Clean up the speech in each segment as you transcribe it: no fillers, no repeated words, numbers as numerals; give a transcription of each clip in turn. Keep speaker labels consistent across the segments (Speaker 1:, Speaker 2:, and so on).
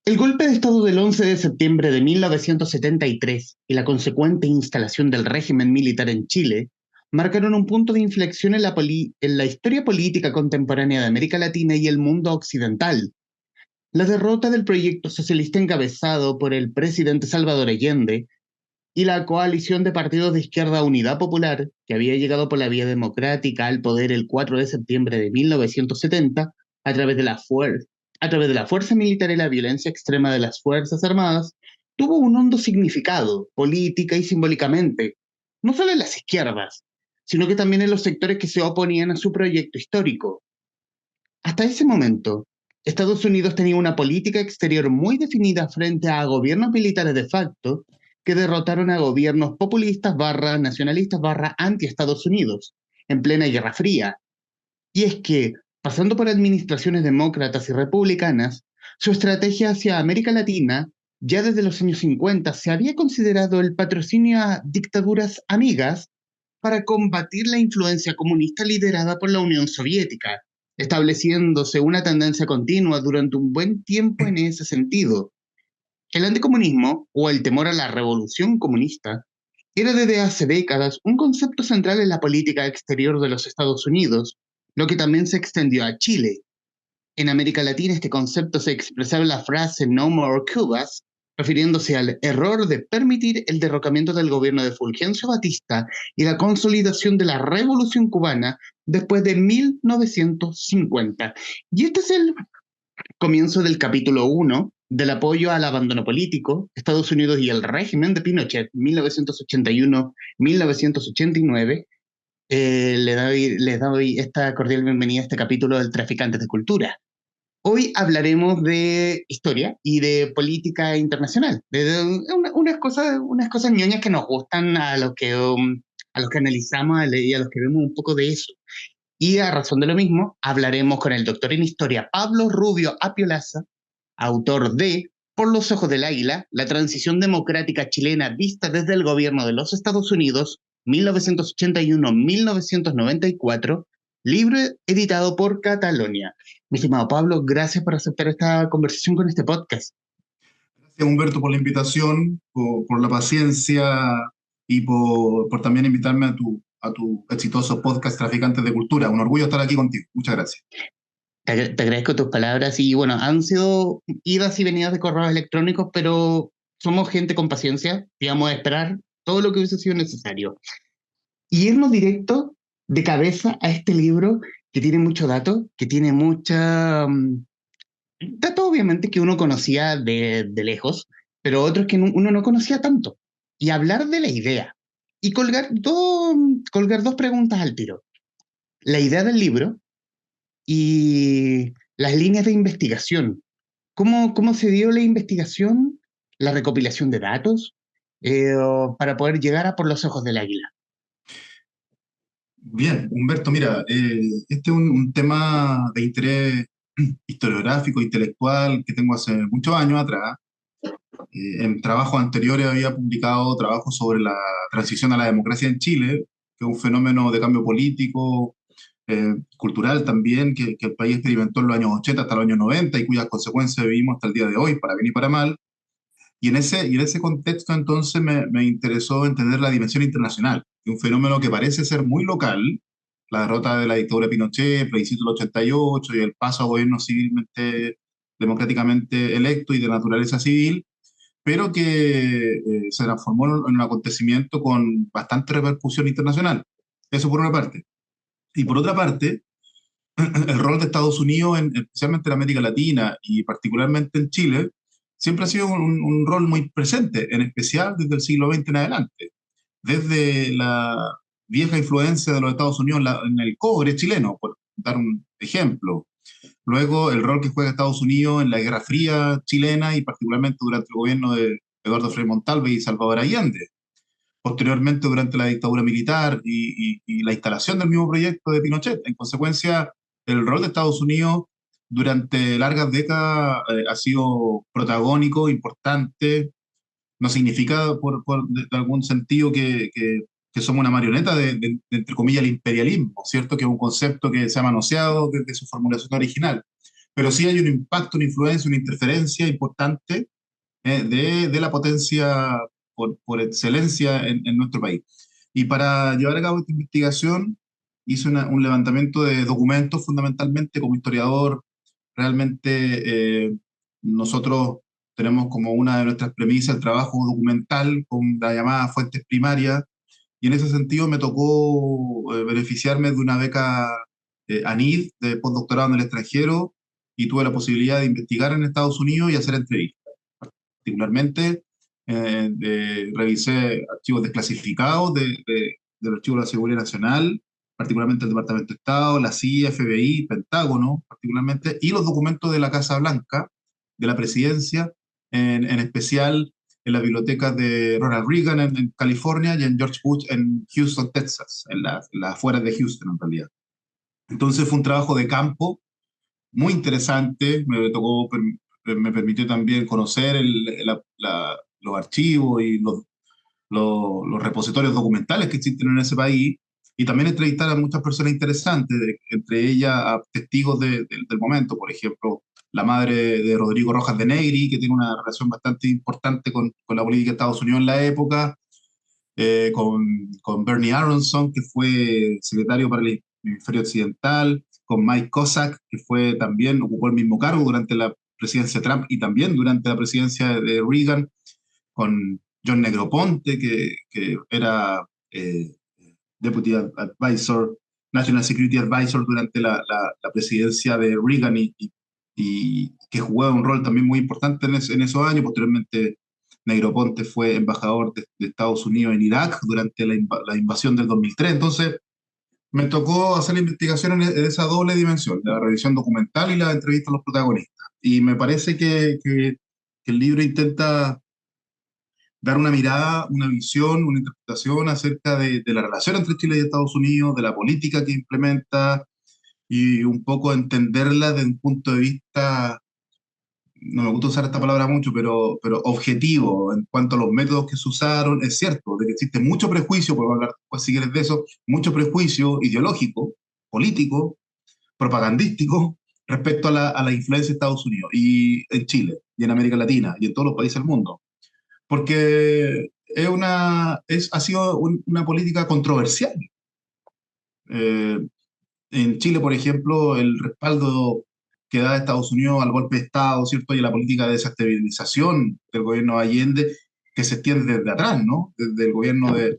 Speaker 1: El golpe de Estado del 11 de septiembre de 1973 y la consecuente instalación del régimen militar en Chile marcaron un punto de inflexión en la historia política contemporánea de América Latina y el mundo occidental. La derrota del proyecto socialista encabezado por el presidente Salvador Allende y la coalición de partidos de izquierda Unidad Popular, que había llegado por la vía democrática al poder el 4 de septiembre de 1970 a través de a través de la fuerza militar y la violencia extrema de las Fuerzas Armadas, tuvo un hondo significado, política y simbólicamente, no solo en las izquierdas, sino que también en los sectores que se oponían a su proyecto histórico. Hasta ese momento, Estados Unidos tenía una política exterior muy definida frente a gobiernos militares de facto que derrotaron a gobiernos populistas barra nacionalistas barra anti-Estados Unidos en plena Guerra Fría. Y es que, pasando por administraciones demócratas y republicanas, su estrategia hacia América Latina, ya desde los años 50, se había considerado el patrocinio a dictaduras amigas para combatir la influencia comunista liderada por la Unión Soviética, estableciéndose una tendencia continua durante un buen tiempo en ese sentido. El anticomunismo, o el temor a la revolución comunista, era desde hace décadas un concepto central en la política exterior de los Estados Unidos, lo que también se extendió a Chile. En América Latina este concepto se expresaba en la frase No More Cubas, refiriéndose al error de permitir el derrocamiento del gobierno de Fulgencio Batista y la consolidación de la revolución cubana después de 1950. Y este es el comienzo del capítulo 1 del apoyo al abandono político, Estados Unidos y el régimen de Pinochet, 1981-1989. Les doy esta cordial bienvenida a este capítulo del Traficantes de Cultura. Hoy hablaremos de historia y de política internacional, unas cosas ñoñas que nos gustan a los que analizamos y a los que vemos un poco de eso. Y a razón de lo mismo, hablaremos con el doctor en historia Pablo Rubio Apiolaza, autor de Por los ojos del águila, la transición democrática chilena vista desde el gobierno de los Estados Unidos, 1981-1994, libro editado por Catalonia. Mi estimado Pablo, gracias por aceptar esta conversación con este podcast.
Speaker 2: Gracias, Humberto, por la invitación, por la paciencia y por también invitarme a tu exitoso podcast Traficantes de Cultura. Un orgullo estar aquí contigo. Muchas gracias.
Speaker 1: Te agradezco tus palabras y bueno, han sido idas y venidas de correos electrónicos, pero somos gente con paciencia y vamos a esperar todo lo que hubiese sido necesario. Y irnos directo de cabeza a este libro que tiene mucho dato, que tiene mucha... datos obviamente que uno conocía de lejos, pero otros que uno no conocía tanto. Y hablar de la idea y colgar dos preguntas al tiro. La idea del libro y las líneas de investigación. ¿Cómo se dio la investigación, la recopilación de datos para poder llegar a por los ojos del águila?
Speaker 2: Bien, Humberto, mira, este es un tema de interés historiográfico, intelectual, que tengo hace muchos años atrás. En trabajos anteriores había publicado trabajos sobre la transición a la democracia en Chile, que es un fenómeno de cambio político, cultural también, que el país experimentó en los años 80 hasta los años 90 y cuyas consecuencias vivimos hasta el día de hoy, para bien y para mal. Y en ese contexto entonces me interesó entender la dimensión internacional, de un fenómeno que parece ser muy local, la derrota de la dictadura de Pinochet, el plebiscito del 88 y el paso a gobierno civilmente, democráticamente electo y de naturaleza civil, pero que se transformó en un acontecimiento con bastante repercusión internacional. Eso por una parte. Y por otra parte, el rol de Estados Unidos, especialmente en América Latina y particularmente en Chile, siempre ha sido un rol muy presente, en especial desde el siglo XX en adelante. Desde la vieja influencia de los Estados Unidos en el cobre chileno, por dar un ejemplo. Luego, el rol que juega Estados Unidos en la Guerra Fría chilena y particularmente durante el gobierno de Eduardo Frei Montalva y Salvador Allende. Posteriormente, durante la dictadura militar y la instalación del mismo proyecto de Pinochet. En consecuencia, el rol de Estados Unidos durante largas décadas ha sido protagónico, importante. No significa, de algún sentido, que somos una marioneta entre comillas, el imperialismo, ¿cierto? Que es un concepto que se ha manoseado desde su formulación original. pero sí hay un impacto, una influencia, una interferencia importante de la potencia por excelencia en nuestro país. Y para llevar a cabo esta investigación, hice un levantamiento de documentos, fundamentalmente como historiador. Realmente nosotros tenemos como una de nuestras premisas el trabajo documental con la llamada fuentes primarias, y en ese sentido me tocó beneficiarme de una beca ANID de postdoctorado en el extranjero, y tuve la posibilidad de investigar en Estados Unidos y hacer entrevistas. Particularmente, revisé archivos desclasificados del Archivo de la Seguridad Nacional, particularmente el Departamento de Estado, la CIA, FBI, Pentágono, particularmente, y los documentos de la Casa Blanca, de la presidencia, en especial en las bibliotecas de Ronald Reagan en California y en George Bush en Houston, Texas, en las afueras de Houston en realidad. Entonces fue un trabajo de campo muy interesante, me permitió también conocer los archivos y los repositorios documentales que existen en ese país, y también entrevistar a muchas personas interesantes, entre ellas a testigos del momento. Por ejemplo, la madre de Rodrigo Rojas de Negri, que tiene una relación bastante importante con la política de Estados Unidos en la época, con Bernie Aronson, que fue secretario para el hemisferio occidental, con Mike Cossack, que fue también, ocupó el mismo cargo durante la presidencia de Trump y también durante la presidencia de Reagan, con John Negroponte, que era Deputy Advisor, National Security Advisor durante la presidencia de Reagan, y que jugó un rol también muy importante en esos años. Posteriormente, Negroponte fue embajador de Estados Unidos en Irak durante la invasión del 2003. Entonces, me tocó hacer la investigación en esa doble dimensión, de la revisión documental y la entrevista a los protagonistas. Y me parece que el libro intenta dar una mirada, una visión, una interpretación acerca de la relación entre Chile y Estados Unidos, de la política que implementa, y un poco entenderla desde un punto de vista, no me gusta usar esta palabra mucho, pero objetivo en cuanto a los métodos que se usaron. Es cierto de que existe mucho prejuicio, podemos hablar pues, si quieres de eso, mucho prejuicio ideológico, político, propagandístico respecto a la influencia de Estados Unidos y en Chile y en América Latina y en todos los países del mundo, porque ha sido una política controversial. Eh, en Chile, por ejemplo, el respaldo que da Estados Unidos al golpe de Estado, ¿cierto? Y a la política de desestabilización del gobierno de Allende, que se extiende desde atrás, ¿no? Desde el gobierno de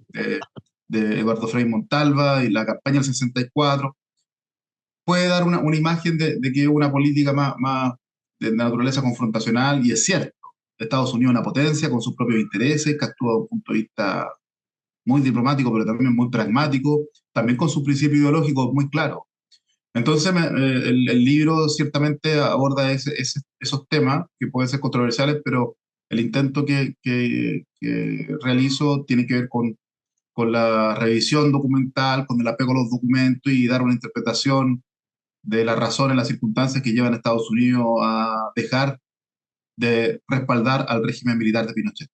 Speaker 2: Eduardo Frei Montalva y la campaña del 64, puede dar una imagen de que es una política más de naturaleza confrontacional, y es cierto. Estados Unidos es una potencia con sus propios intereses, que actúa desde un punto de vista muy diplomático, pero también muy pragmático, también con sus principios ideológicos muy claros. Entonces, el libro ciertamente aborda esos temas que pueden ser controversiales, pero el intento que realizo tiene que ver con la revisión documental, con el apego a los documentos y dar una interpretación de las razones, las circunstancias que llevan a Estados Unidos a dejar de respaldar al régimen militar de Pinochet.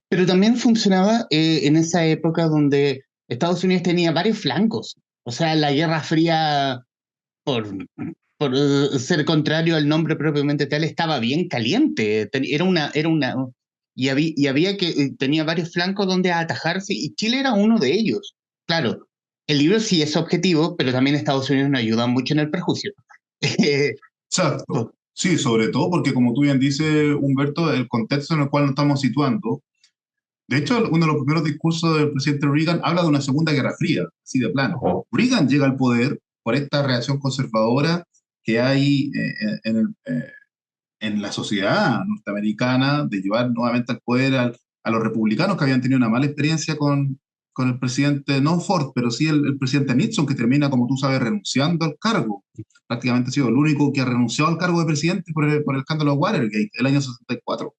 Speaker 1: Pero también funcionaba en esa época donde Estados Unidos tenía varios flancos. O sea, la Guerra Fría, por, por ser contrario al nombre propiamente tal, estaba bien caliente. Y había que, tenía varios flancos donde atajarse, y Chile era uno de ellos. Claro, el libro sí es objetivo, pero también Estados Unidos nos ayuda mucho en el perjuicio.
Speaker 2: Exacto. Sí, sobre todo porque, como tú bien dices, Humberto, el contexto en el cual nos estamos situando. De hecho, uno de los primeros discursos del presidente Reagan habla de una segunda guerra fría, así de plano. Reagan llega al poder por esta reacción conservadora que hay en la sociedad norteamericana, de llevar nuevamente al poder a los republicanos, que habían tenido una mala experiencia con el presidente, no Ford, pero sí el presidente Nixon, que termina, como tú sabes, renunciando al cargo. Prácticamente ha sido el único que ha renunciado al cargo de presidente por el escándalo de Watergate, el año 64.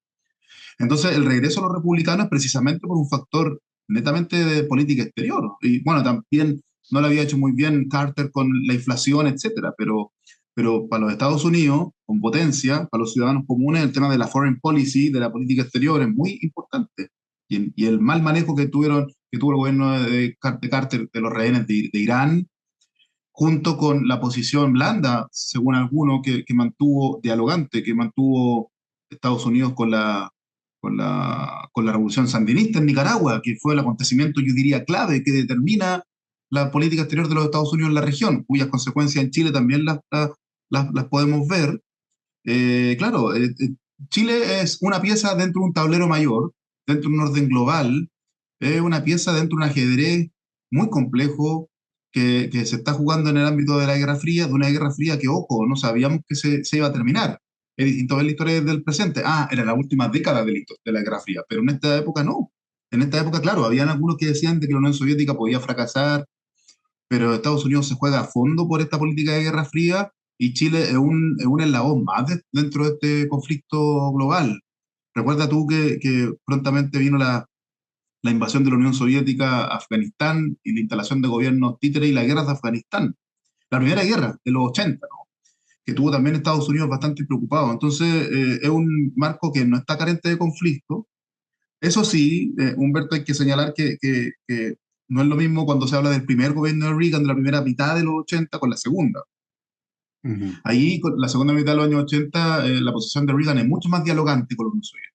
Speaker 2: Entonces, el regreso a los republicanos es precisamente por un factor netamente de política exterior. Y bueno, también no lo había hecho muy bien Carter con la inflación, etcétera, pero para los Estados Unidos, con potencia, para los ciudadanos comunes, el tema de la foreign policy, de la política exterior, es muy importante. Y el mal manejo que tuvo el gobierno de Carter de los rehenes de Irán, junto con la posición blanda, según algunos, que mantuvo, dialogante, que mantuvo Estados Unidos con la revolución sandinista en Nicaragua, que fue el acontecimiento, yo diría, clave que determina la política exterior de los Estados Unidos en la región, cuyas consecuencias en Chile también las podemos ver. Claro, Chile es una pieza dentro de un tablero mayor, dentro de un orden global, es una pieza dentro de un ajedrez muy complejo que se está jugando en el ámbito de la Guerra Fría, de una Guerra Fría que, ojo, no sabíamos que se iba a terminar. Es distinto ver la historia del presente. Ah, era la última década de la Guerra Fría, pero en esta época no. En esta época, claro, habían algunos que decían de que la Unión Soviética podía fracasar, pero Estados Unidos se juega a fondo por esta política de Guerra Fría y Chile es un eslabón más dentro de este conflicto global. Recuerda tú que prontamente vino la invasión de la Unión Soviética a Afganistán y la instalación de gobiernos títeres y la guerra de Afganistán. La primera guerra de los 80, ¿no? Que tuvo también Estados Unidos bastante preocupado. Entonces, es un marco que no está carente de conflicto. Eso sí, Humberto, hay que señalar que no es lo mismo cuando se habla del primer gobierno de Reagan, de la primera mitad de los 80, con la segunda.
Speaker 1: Ujú.
Speaker 2: Ahí, con la segunda mitad de los años 80, la posición de Reagan es mucho más dialogante con la Unión Soviética.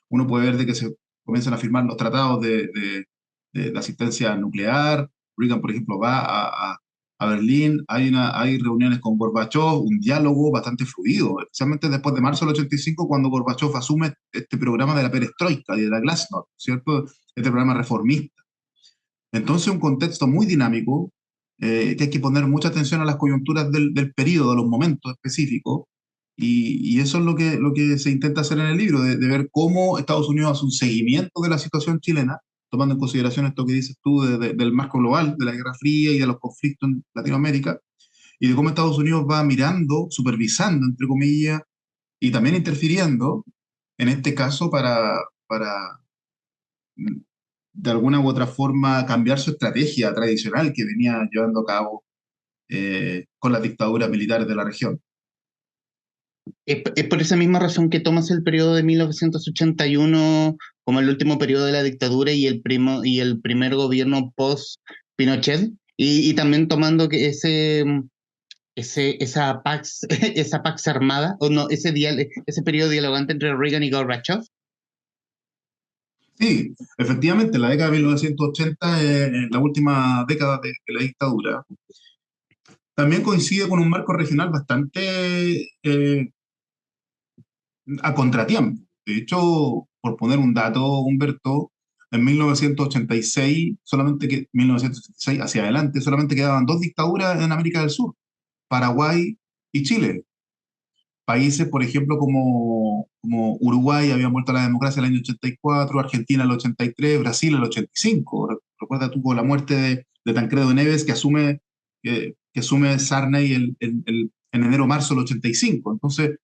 Speaker 2: Uno puede ver de que se comienzan a firmar los tratados de asistencia nuclear. Reagan, por ejemplo, va a Berlín, hay reuniones con Gorbachev, un diálogo bastante fluido, especialmente después de marzo del 85, cuando Gorbachev asume este programa de la perestroika y de la glasnost, ¿cierto? Este programa reformista. Entonces, un contexto muy dinámico, que hay que poner mucha atención a las coyunturas del periodo, a los momentos específicos, y eso es lo que se intenta hacer en el libro, de ver cómo Estados Unidos hace un seguimiento de la situación chilena, tomando en consideración esto que dices tú del marco global, de la Guerra Fría y de los conflictos en Latinoamérica, y de cómo Estados Unidos va mirando, supervisando, entre comillas, y también interfiriendo, en este caso, para de alguna u otra forma cambiar su estrategia tradicional que venía llevando a cabo con las dictaduras militares de la región.
Speaker 1: Es por esa misma razón que tomas el periodo de 1981 como el último periodo de la dictadura y el primer gobierno post-Pinochet, y también tomando que esa Pax, esa Pax armada, o no, ese periodo dialogante entre Reagan y Gorbachev.
Speaker 2: Sí, efectivamente, la década de 1980 es la última década de la dictadura. También coincide con un marco regional bastante a contratiempo. De hecho, por poner un dato, Humberto, en 1986, 1986 hacia adelante, solamente quedaban dos dictaduras en América del Sur, Paraguay y Chile. Países, por ejemplo, como Uruguay había vuelto a la democracia en el año 84, Argentina en el 83, Brasil en el 85. Recuerda tú con la muerte de Tancredo Neves que asume Sarney en enero-marzo del 85. Entonces,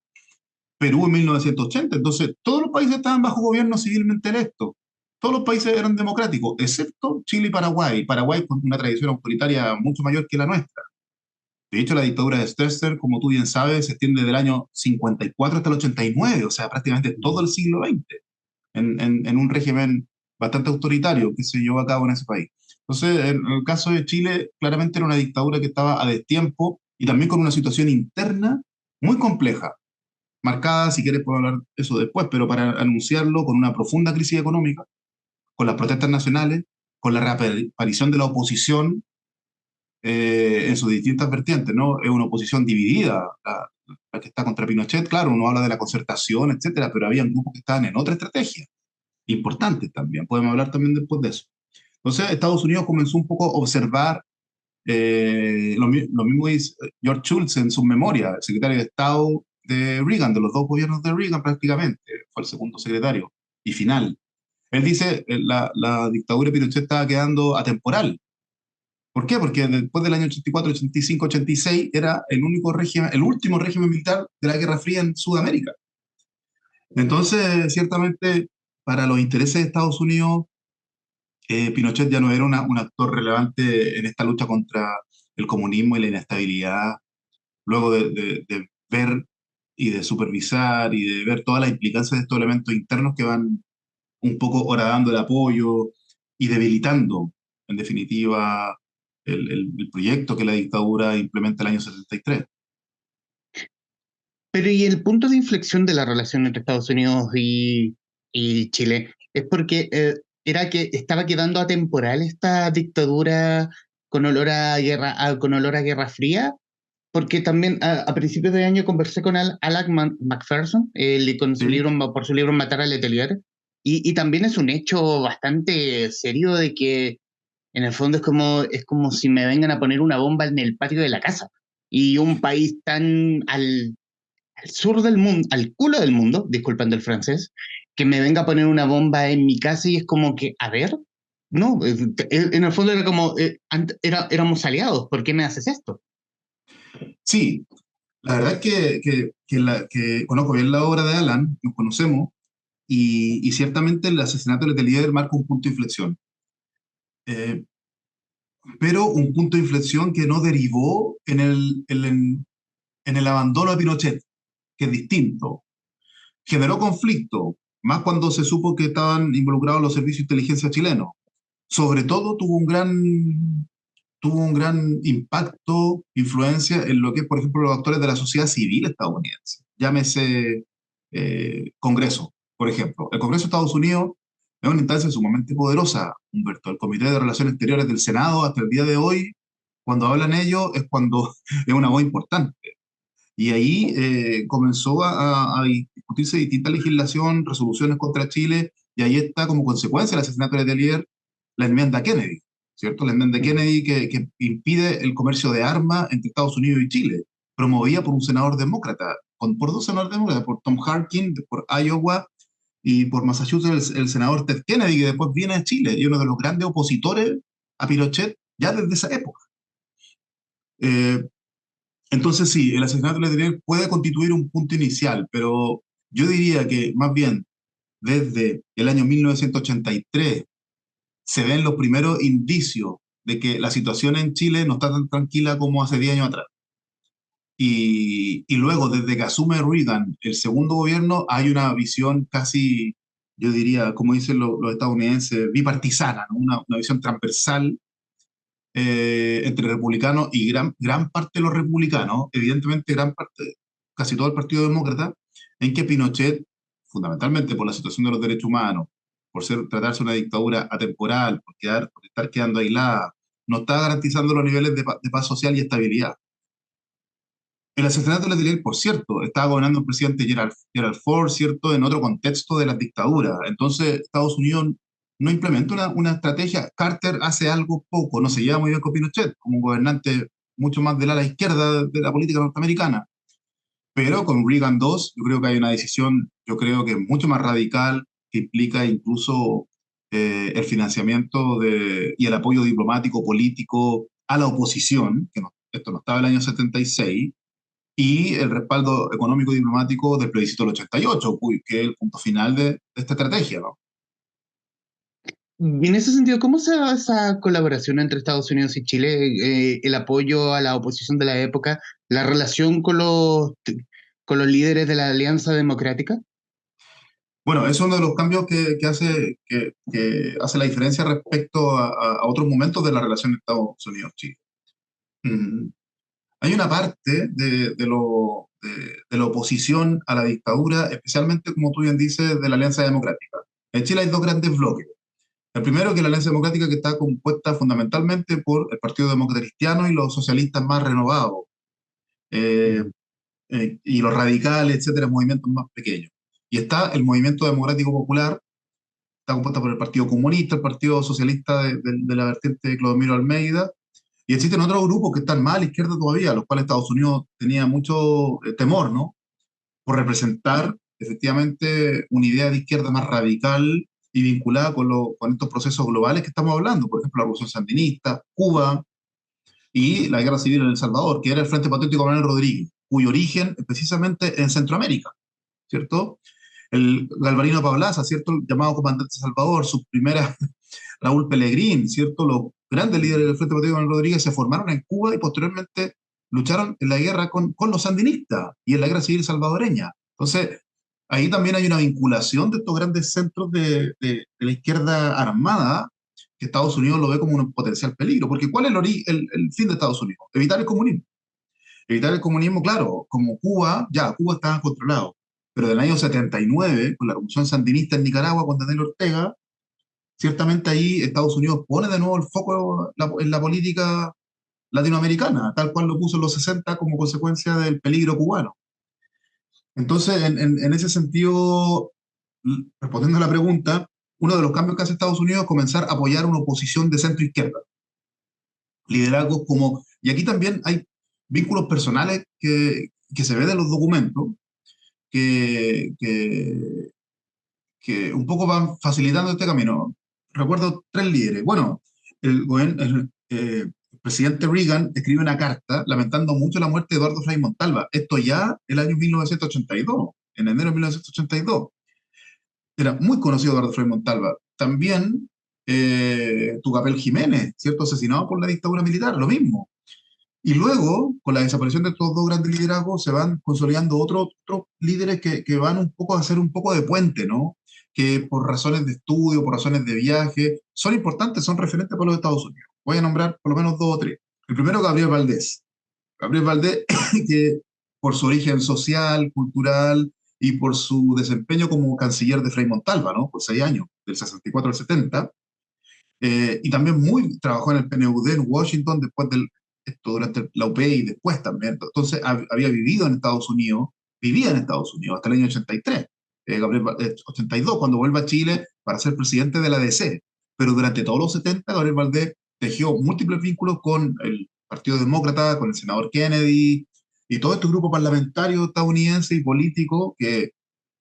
Speaker 2: Perú en 1980. Entonces, todos los países estaban bajo gobierno civilmente electo. Todos los países eran democráticos, excepto Chile y Paraguay. Paraguay con una tradición autoritaria mucho mayor que la nuestra. De hecho, la dictadura de Stroessner, como tú bien sabes, se extiende del año 54 hasta el 89, o sea, prácticamente todo el siglo XX, en un régimen bastante autoritario que se llevó a cabo en ese país. Entonces, en el caso de Chile, claramente era una dictadura que estaba a destiempo y también con una situación interna muy compleja, marcada, si quieres puedo hablar de eso después, pero para anunciarlo, con una profunda crisis económica, con las protestas nacionales, con la reaparición de la oposición en sus distintas vertientes, ¿no? Es una oposición dividida, la que está contra Pinochet, claro, uno habla de la concertación, etcétera, pero había grupos que estaban en otra estrategia, importantes también, podemos hablar también después de eso. Entonces, Estados Unidos comenzó un poco a observar, lo mismo dice George Shultz en sus memorias, el secretario de Estado de Reagan, de los dos gobiernos de Reagan prácticamente, fue el segundo secretario y final. Él dice, la dictadura de Pinochet estaba quedando atemporal. ¿Por qué? Porque después del año 84, 85, 86 era el único régimen, el último régimen militar de la Guerra Fría en Sudamérica. Entonces, ciertamente, para los intereses de Estados Unidos, Pinochet ya no era un actor relevante en esta lucha contra el comunismo y la inestabilidad, luego de ver y de supervisar y de ver todas las implicancias de estos elementos internos que van un poco horadando el apoyo y debilitando, en definitiva, el proyecto que la dictadura implementa el año 73.
Speaker 1: Pero ¿y el punto de inflexión de la relación entre Estados Unidos y Chile? Es porque era que estaba quedando atemporal esta dictadura con olor a guerra, con olor a Guerra Fría, porque también a principios de año conversé con Alec Macpherson, con su
Speaker 2: ¿Sí?
Speaker 1: libro, por su libro Matar a Letelier, y también es un hecho bastante serio de que en el fondo es como si me vengan a poner una bomba en el patio de la casa. Y un país tan al sur del mundo, al culo del mundo, disculpando el francés, que me venga a poner una bomba en mi casa y es como que, a ver, no, en el fondo era como, éramos aliados, ¿por qué me haces esto?
Speaker 2: Sí, la verdad es que conozco bien la obra de Alan, nos conocemos, y ciertamente el asesinato de Letelier marca un punto de inflexión. Eh, pero un punto de inflexión que no derivó en el abandono de Pinochet, que es distinto. Generó conflicto, más cuando se supo que estaban involucrados los servicios de inteligencia chilenos. Sobre todo tuvo un gran impacto, influencia en lo que es, por ejemplo, los actores de la sociedad civil estadounidense. Llámese Congreso, por ejemplo. El Congreso de Estados Unidos es una instancia sumamente poderosa, Humberto. El Comité de Relaciones Exteriores del Senado, hasta el día de hoy, cuando hablan ellos, es cuando es una voz importante. Y ahí comenzó a discutirse distinta legislación, resoluciones contra Chile, y ahí está como consecuencia del asesinato de Letelier la enmienda Kennedy, ¿cierto? La enmienda Kennedy que impide el comercio de armas entre Estados Unidos y Chile, promovida por un senador demócrata, por dos senadores demócratas, por Tom Harkin, por Iowa, y por Massachusetts el senador Ted Kennedy, que después viene a Chile, y uno de los grandes opositores a Pinochet ya desde esa época. Eh, entonces sí, el asesinato de Letelier puede constituir un punto inicial, pero yo diría que más bien desde el año 1983 se ven los primeros indicios de que la situación en Chile no está tan tranquila como hace 10 años atrás. Y luego, desde que asume Reagan el segundo gobierno, hay una visión casi, yo diría, como dicen los estadounidenses, bipartisana, ¿no? Una visión transversal entre republicanos y gran parte de los republicanos, evidentemente gran parte, casi todo el Partido Demócrata, en que Pinochet, fundamentalmente por la situación de los derechos humanos, por tratarse de una dictadura atemporal, por estar quedando aislada, no está garantizando los niveles de paz social y estabilidad. El asesinato de Letelier, por cierto, estaba gobernando el presidente Gerald Ford, ¿cierto?, en otro contexto de las dictaduras. Entonces, Estados Unidos no implementa una estrategia. Carter hace algo poco, no se lleva muy bien con Pinochet, como un gobernante mucho más del ala izquierda de la política norteamericana. Pero con Reagan II, yo creo que hay una decisión, yo creo que mucho más radical, que implica incluso el financiamiento y el apoyo diplomático, político a la oposición, que esto no estaba en el año 76, y el respaldo económico y diplomático del plebiscito del 88, que es el punto final de esta estrategia, ¿no?
Speaker 1: Y en ese sentido, ¿cómo se da esa colaboración entre Estados Unidos y Chile, el apoyo a la oposición de la época, la relación con los líderes de la Alianza Democrática?
Speaker 2: Bueno, es uno de los cambios que hace la diferencia respecto a otros momentos de la relación Estados Unidos-Chile. Mm. Hay una parte de la oposición a la dictadura, especialmente, como tú bien dices, de la Alianza Democrática. En Chile hay dos grandes bloques. El primero, que es la Alianza Democrática, que está compuesta fundamentalmente por el Partido Demócrata Cristiano y los socialistas más renovados, eh, y los radicales, etcétera, movimientos más pequeños. Y está el Movimiento Democrático Popular, está compuesta por el Partido Comunista, el Partido Socialista de la vertiente de Clodomiro Almeida, y existen otros grupos que están más a la izquierda todavía, a los cuales Estados Unidos tenía mucho temor, ¿no? Por representar efectivamente una idea de izquierda más radical y vinculada con estos procesos globales que estamos hablando, por ejemplo, la Revolución Sandinista, Cuba y la Guerra Civil en El Salvador, que era el Frente Patriótico Manuel Rodríguez, cuyo origen es precisamente en Centroamérica, ¿cierto? El Galvarino Pablaza, ¿cierto? El llamado comandante de Salvador, sus primeras, Raúl Pelegrín, ¿cierto? Los grandes líderes del Frente Patriótico Manuel Rodríguez se formaron en Cuba y posteriormente lucharon en la guerra con los sandinistas y en la guerra civil salvadoreña. Entonces, ahí también hay una vinculación de estos grandes centros de la izquierda armada que Estados Unidos lo ve como un potencial peligro, porque ¿cuál es el fin de Estados Unidos? Evitar el comunismo. Evitar el comunismo, claro, como Cuba, ya, Cuba estaba controlado, pero del año 79, con la revolución sandinista en Nicaragua, con Daniel Ortega, ciertamente ahí Estados Unidos pone de nuevo el foco en la política latinoamericana, tal cual lo puso en los 60 como consecuencia del peligro cubano. Entonces, en ese sentido, respondiendo a la pregunta, uno de los cambios que hace Estados Unidos es comenzar a apoyar una oposición de centro-izquierda. Liderazgos como, y aquí también hay vínculos personales que se ven en los documentos, que, que, que un poco van facilitando este camino. Recuerdo tres líderes. Bueno, el presidente Reagan escribe una carta lamentando mucho la muerte de Eduardo Frei Montalva. Esto ya el año 1982, en enero de 1982. Era muy conocido Eduardo Frei Montalva. También Tucapel Jiménez, ¿cierto? Asesinado por la dictadura militar, lo mismo. Y luego, con la desaparición de estos dos grandes liderazgos, se van consolidando otros líderes que van un poco a hacer un poco de puente, ¿no? Que por razones de estudio, por razones de viaje, son importantes, son referentes para los Estados Unidos. Voy a nombrar por lo menos dos o tres. El primero, Gabriel Valdés. Gabriel Valdés, que por su origen social, cultural y por su desempeño como canciller de Frei Montalva, ¿no? Por 6 años, del 64 al 70, y también trabajó en el PNUD en Washington después esto durante la UP y después también. Entonces había vivido en Estados Unidos, vivía en Estados Unidos hasta el año 83, Gabriel, 82, cuando vuelve a Chile para ser presidente de la DC. Pero durante todos los 70, Gabriel Valdés tejió múltiples vínculos con el Partido Demócrata, con el senador Kennedy y todo este grupo parlamentario estadounidense y político que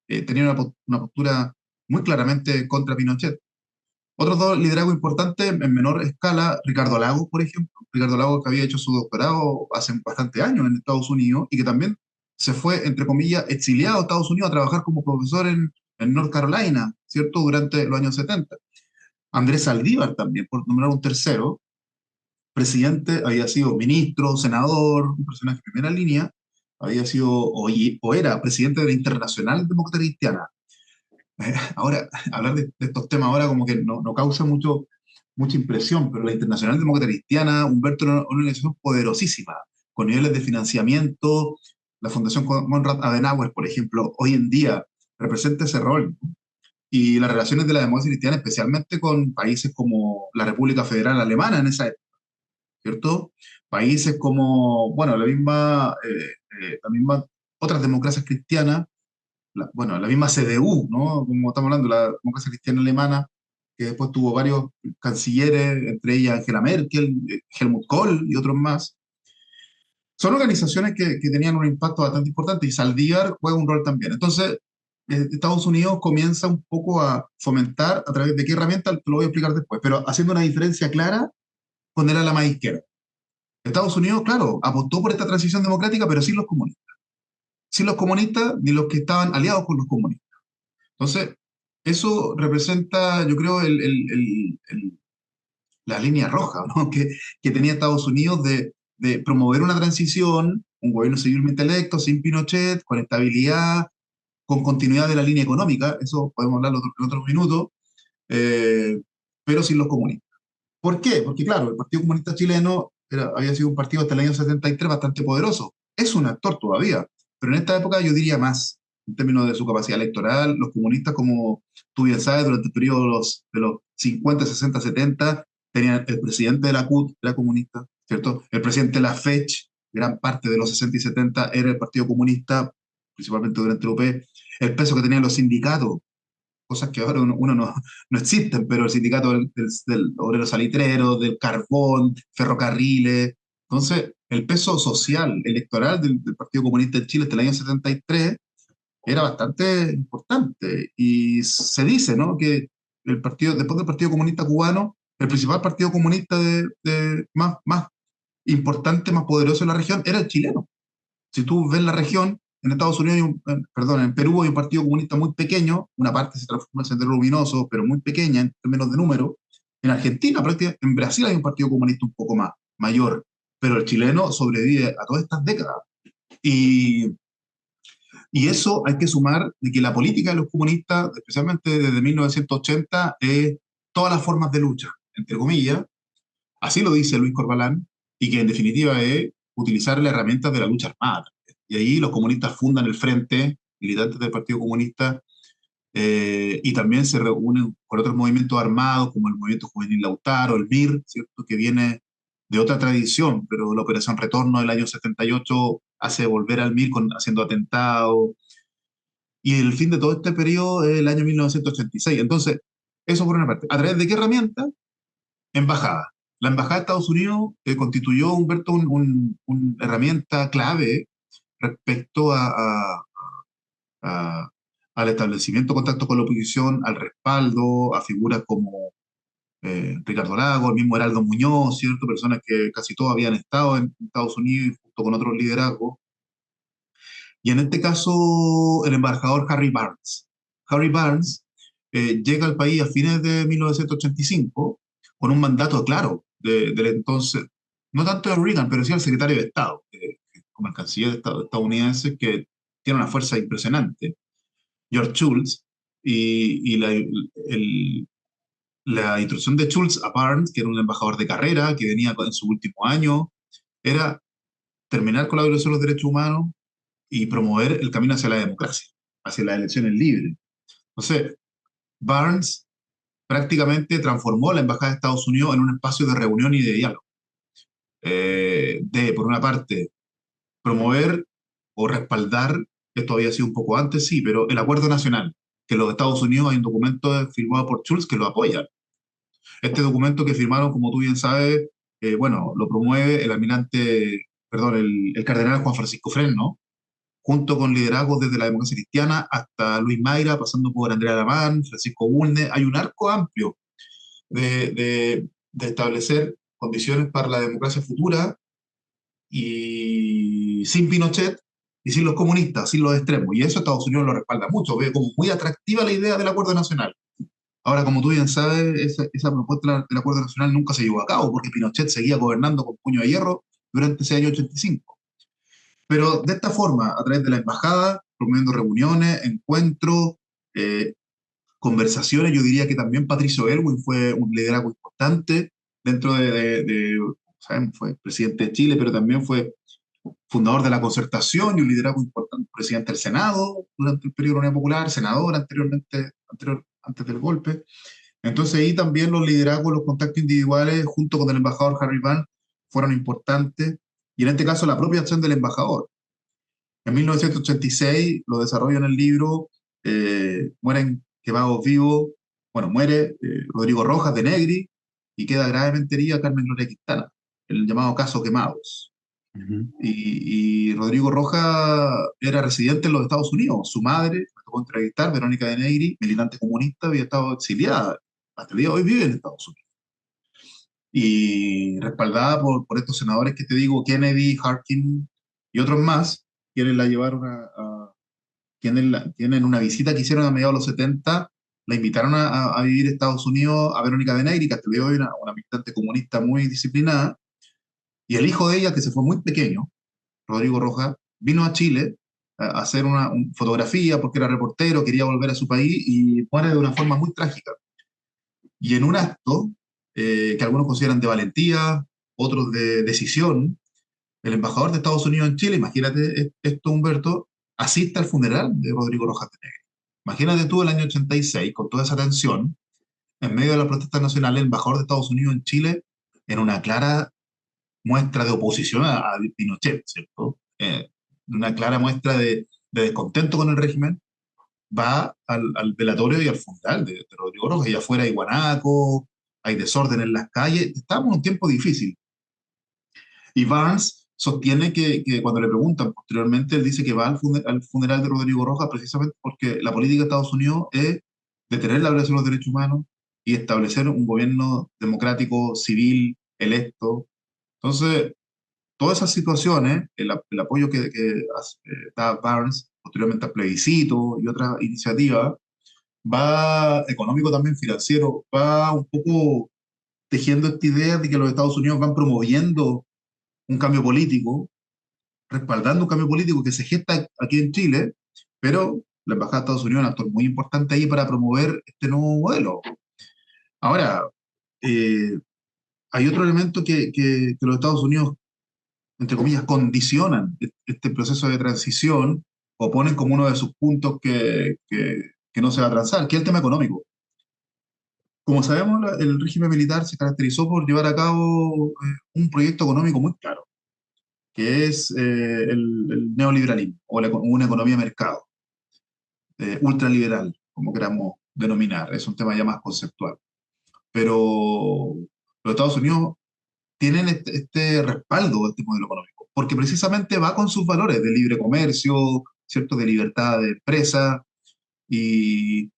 Speaker 2: tenía una postura muy claramente contra Pinochet. Otros dos liderazgos importantes en menor escala, Ricardo Lagos, por ejemplo. Ricardo Lagos, que había hecho su doctorado hace bastante años en Estados Unidos y que también se fue, entre comillas, exiliado a Estados Unidos a trabajar como profesor en North Carolina, ¿cierto? Durante los años 70. Andrés Saldívar también, por nombrar un tercero, presidente, había sido ministro, senador, un personaje de primera línea, había sido o era presidente de la Internacional Demócrata Cristiana. Ahora, hablar de estos temas ahora como que no causa mucha impresión, pero la Internacional Demócrata Cristiana, Humberto, era una organización poderosísima, con niveles de financiamiento. La Fundación Konrad Adenauer, por ejemplo, hoy en día representa ese rol. Y las relaciones de la democracia cristiana, especialmente con países como la República Federal Alemana en esa época, ¿cierto? Países como, bueno, la misma otras democracias cristianas, bueno, la misma CDU, ¿no? Como estamos hablando, la democracia cristiana alemana, que después tuvo varios cancilleres, entre ellas Angela Merkel, Helmut Kohl y otros más. Son organizaciones que tenían un impacto bastante importante y Saldívar juega un rol también. Entonces, Estados Unidos comienza un poco a fomentar, a través de qué herramienta, te lo voy a explicar después, pero haciendo una diferencia clara con el ala más izquierda. Estados Unidos, claro, apostó por esta transición democrática, pero sin los comunistas. Sin los comunistas ni los que estaban aliados con los comunistas. Entonces, eso representa, yo creo, la línea roja, ¿no? que tenía Estados Unidos de promover una transición, un gobierno civilmente electo, sin Pinochet, con estabilidad, con continuidad de la línea económica, eso podemos hablarlo en otros minutos, eh, pero sin los comunistas. ¿Por qué? Porque, claro, el Partido Comunista Chileno había sido un partido hasta el año 73 bastante poderoso. Es un actor todavía, pero en esta época yo diría más, en términos de su capacidad electoral. Los comunistas, como tú bien sabes, durante el periodo de los 50, 60, 70, tenían el presidente de la CUT, era comunista, ¿cierto? El presidente de la FECH, gran parte de los 60 y 70 era el Partido Comunista, principalmente durante el UP. El peso que tenían los sindicatos, cosas que ahora uno no existen, pero el sindicato del obrero salitrero, del carbón, ferrocarriles. Entonces, el peso social, electoral del Partido Comunista de Chile hasta el año 73 era bastante importante. Y se dice, ¿no?, que después del Partido Comunista Cubano, el principal partido comunista más importante, más poderoso de la región era el chileno. Si tú ves la región, en Estados Unidos, perdón, en Perú hay un partido comunista muy pequeño, una parte se transformó en Sendero Luminoso, pero muy pequeña en términos de número. En Argentina, prácticamente, en Brasil hay un partido comunista un poco más, mayor, pero el chileno sobrevive a todas estas décadas. Y, y eso hay que sumar de que la política de los comunistas, especialmente desde 1980, es todas las formas de lucha. entre comillas, así lo dice Luis Corbalán, y que en definitiva es utilizar las herramientas de la lucha armada. Y ahí los comunistas fundan el Frente, militantes del Partido Comunista, y también se reúnen con otros movimientos armados, como el Movimiento Juvenil Lautaro, el MIR, ¿cierto? Que viene de otra tradición, pero la Operación Retorno del año 78 hace volver al MIR haciendo atentados, y el fin de todo este periodo es el año 1986. Entonces, eso por una parte. ¿A través de qué herramienta? Embajada. La Embajada de Estados Unidos constituyó, Humberto, una herramienta clave respecto a- al establecimiento de contacto con la oposición, al respaldo, a figuras como Ricardo Lago, el mismo Heraldo Muñoz, ¿cierto? Personas que casi todos habían estado en Estados Unidos junto con otros liderazgos. Y en este caso, el embajador Harry Barnes. Harry Barnes llega al país a fines de 1985 con un mandato claro del entonces, no tanto de Reagan, pero sí al secretario de Estado, como el canciller de Estado estadounidense, que tiene una fuerza impresionante, George Shultz, y la instrucción de Schultz a Barnes, que era un embajador de carrera, que venía en su último año, era terminar con la violación de los derechos humanos y promover el camino hacia la democracia, hacia las elecciones libres. Entonces, Barnes prácticamente transformó la Embajada de Estados Unidos en un espacio de reunión y de diálogo. Por una parte, promover o respaldar, esto había sido un poco antes, sí, pero el acuerdo nacional, que los Estados Unidos hay un documento firmado por Schultz que lo apoya. Este documento que firmaron, como tú bien sabes, bueno, lo promueve el almirante, perdón, el cardenal Juan Francisco Fresno, junto con liderazgos desde la democracia cristiana hasta Luis Mayra, pasando por Andrea Lamán, Francisco Bulnes. Hay un arco amplio de establecer condiciones para la democracia futura y sin Pinochet y sin los comunistas, sin los extremos. Y eso Estados Unidos lo respalda mucho, ve como muy atractiva la idea del acuerdo nacional. Ahora, como tú bien sabes, esa propuesta del acuerdo nacional nunca se llevó a cabo porque Pinochet seguía gobernando con puño de hierro durante ese año 85. Pero de esta forma, a través de la embajada, promoviendo reuniones, encuentros, eh, conversaciones, yo diría que también Patricio Elwin fue un liderazgo importante dentro ¿saben? Fue presidente de Chile, pero también fue fundador de la Concertación y un liderazgo importante, presidente del Senado durante el periodo de la Unión Popular, senador antes del golpe. Entonces ahí también los liderazgos, los contactos individuales, junto con el embajador Harry Van, fueron importantes, y en este caso la propia acción del embajador. En 1986 lo desarrollo en el libro, mueren quemados vivos, bueno, muere Rodrigo Rojas de Negri y queda gravemente herida Carmen Gloria Quintana, el llamado caso Quemados.
Speaker 1: Ujú.
Speaker 2: Y Rodrigo Rojas era residente en los Estados Unidos. Su madre, me tocó entrevistar, Verónica de Negri, militante comunista, había estado exiliada. Hasta el día de hoy vive en Estados Unidos. Y respaldada por estos senadores que te digo, Kennedy, Harkin y otros más, quienes la llevaron quienes en una visita que hicieron a mediados de los 70, la invitaron a vivir a Estados Unidos a Verónica de Negri, que hasta el día de hoy una militante comunista muy disciplinada, y el hijo de ella, que se fue muy pequeño, Rodrigo Rojas, vino a Chile a hacer una fotografía porque era reportero, quería volver a su país y muere de una forma muy trágica. Y en un acto que algunos consideran de valentía, otros de decisión, el embajador de Estados Unidos en Chile, imagínate esto, Humberto, asiste al funeral de Rodrigo Rojas de Negri. Imagínate tú el año 86, con toda esa tensión, en medio de la protesta nacional, el embajador de Estados Unidos en Chile, en una clara muestra de oposición a Pinochet, ¿cierto? Una clara muestra de descontento con el régimen, va al velatorio y al funeral de Rodrigo Rojas, y afuera hay guanaco, hay desorden en las calles, estamos en un tiempo difícil. Y Barnes sostiene que cuando le preguntan posteriormente, él dice que va al funeral de Rodrigo Rojas precisamente porque la política de Estados Unidos es detener la violación de los derechos humanos y establecer un gobierno democrático, civil, electo. Entonces, todas esas situaciones, el apoyo da Barnes posteriormente al plebiscito y otras iniciativas, va económico también, financiero, va un poco tejiendo esta idea de que los Estados Unidos van promoviendo un cambio político, respaldando un cambio político que se gesta aquí en Chile, pero la Embajada de Estados Unidos es un actor muy importante ahí para promover este nuevo modelo. Ahora, eh, hay otro elemento que los Estados Unidos, entre comillas, condicionan este proceso de transición o ponen como uno de sus puntos que no se va a transar, que es el tema económico. Como sabemos, el régimen militar se caracterizó por llevar a cabo un proyecto económico muy claro, que es el neoliberalismo o una economía de mercado, ultraliberal, como queramos denominar. Es un tema ya más conceptual. Pero los Estados Unidos tienen este respaldo de este modelo económico, porque precisamente va con sus valores de libre comercio, ¿cierto? De libertad de empresa, y,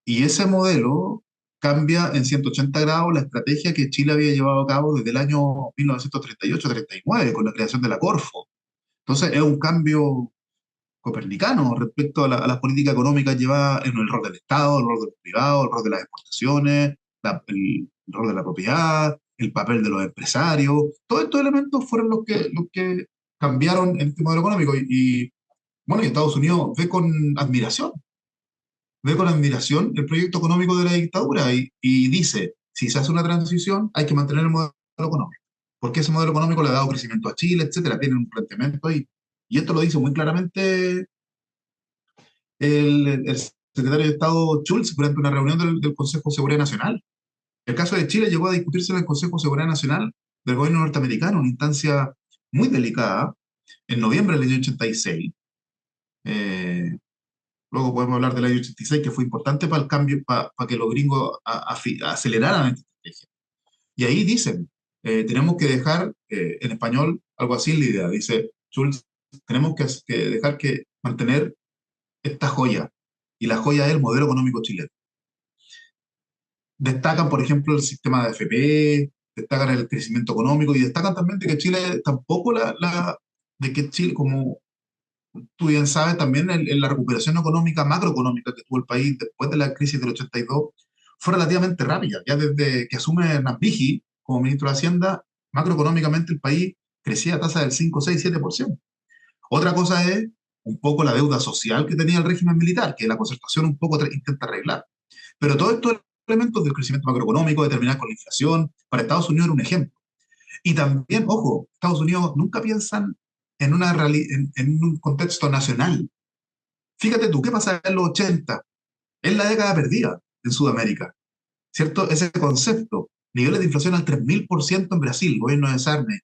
Speaker 2: y ese modelo cambia en 180 grados la estrategia que Chile había llevado a cabo desde el año 1938-39 con la creación de la Corfo. Entonces es un cambio copernicano respecto a las políticas económicas llevadas en el rol del Estado, el rol de los privados, el rol de las exportaciones, el rol de la propiedad, el papel de los empresarios. Todos estos elementos fueron los que cambiaron en este modelo económico. Bueno, y Estados Unidos ve con admiración el proyecto económico de la dictadura y dice, si se hace una transición, hay que mantener el modelo económico, porque ese modelo económico le ha dado crecimiento a Chile, etcétera, tienen un planteamiento ahí. Y esto lo dice muy claramente el secretario de Estado Schulz durante una reunión del Consejo de Seguridad Nacional. El caso de Chile llegó a discutirse en el Consejo de Seguridad Nacional del gobierno norteamericano, una instancia muy delicada, en noviembre del año 86. Eh, Luego podemos hablar del año 86, que fue importante para el cambio, para que los gringos aceleraran esta estrategia. Y ahí dicen, tenemos que dejar, en español, algo así es la idea, dice Schulz, tenemos que dejar que mantener esta joya, y la joya es el modelo económico chileno. Destacan, por ejemplo, el sistema de AFP, destacan el crecimiento económico y destacan también de que Chile tampoco de que Chile, como tú bien sabes, también en la recuperación económica, macroeconómica que tuvo el país después de la crisis del 82 fue relativamente rápida. Ya desde que asume Nambiji como ministro de Hacienda, macroeconómicamente el país crecía a tasa del 5, 6, 7%. Otra cosa es un poco la deuda social que tenía el régimen militar, que la concertación un poco intenta arreglar. Pero todos estos elementos del crecimiento macroeconómico, de terminar con la inflación, para Estados Unidos era un ejemplo. Y también, ojo, Estados Unidos nunca piensan en un contexto nacional. Fíjate tú, ¿qué pasa en los 80? Es la década perdida en Sudamérica, ¿cierto? Ese concepto, niveles de inflación al 3000% en Brasil, gobierno de Sarney,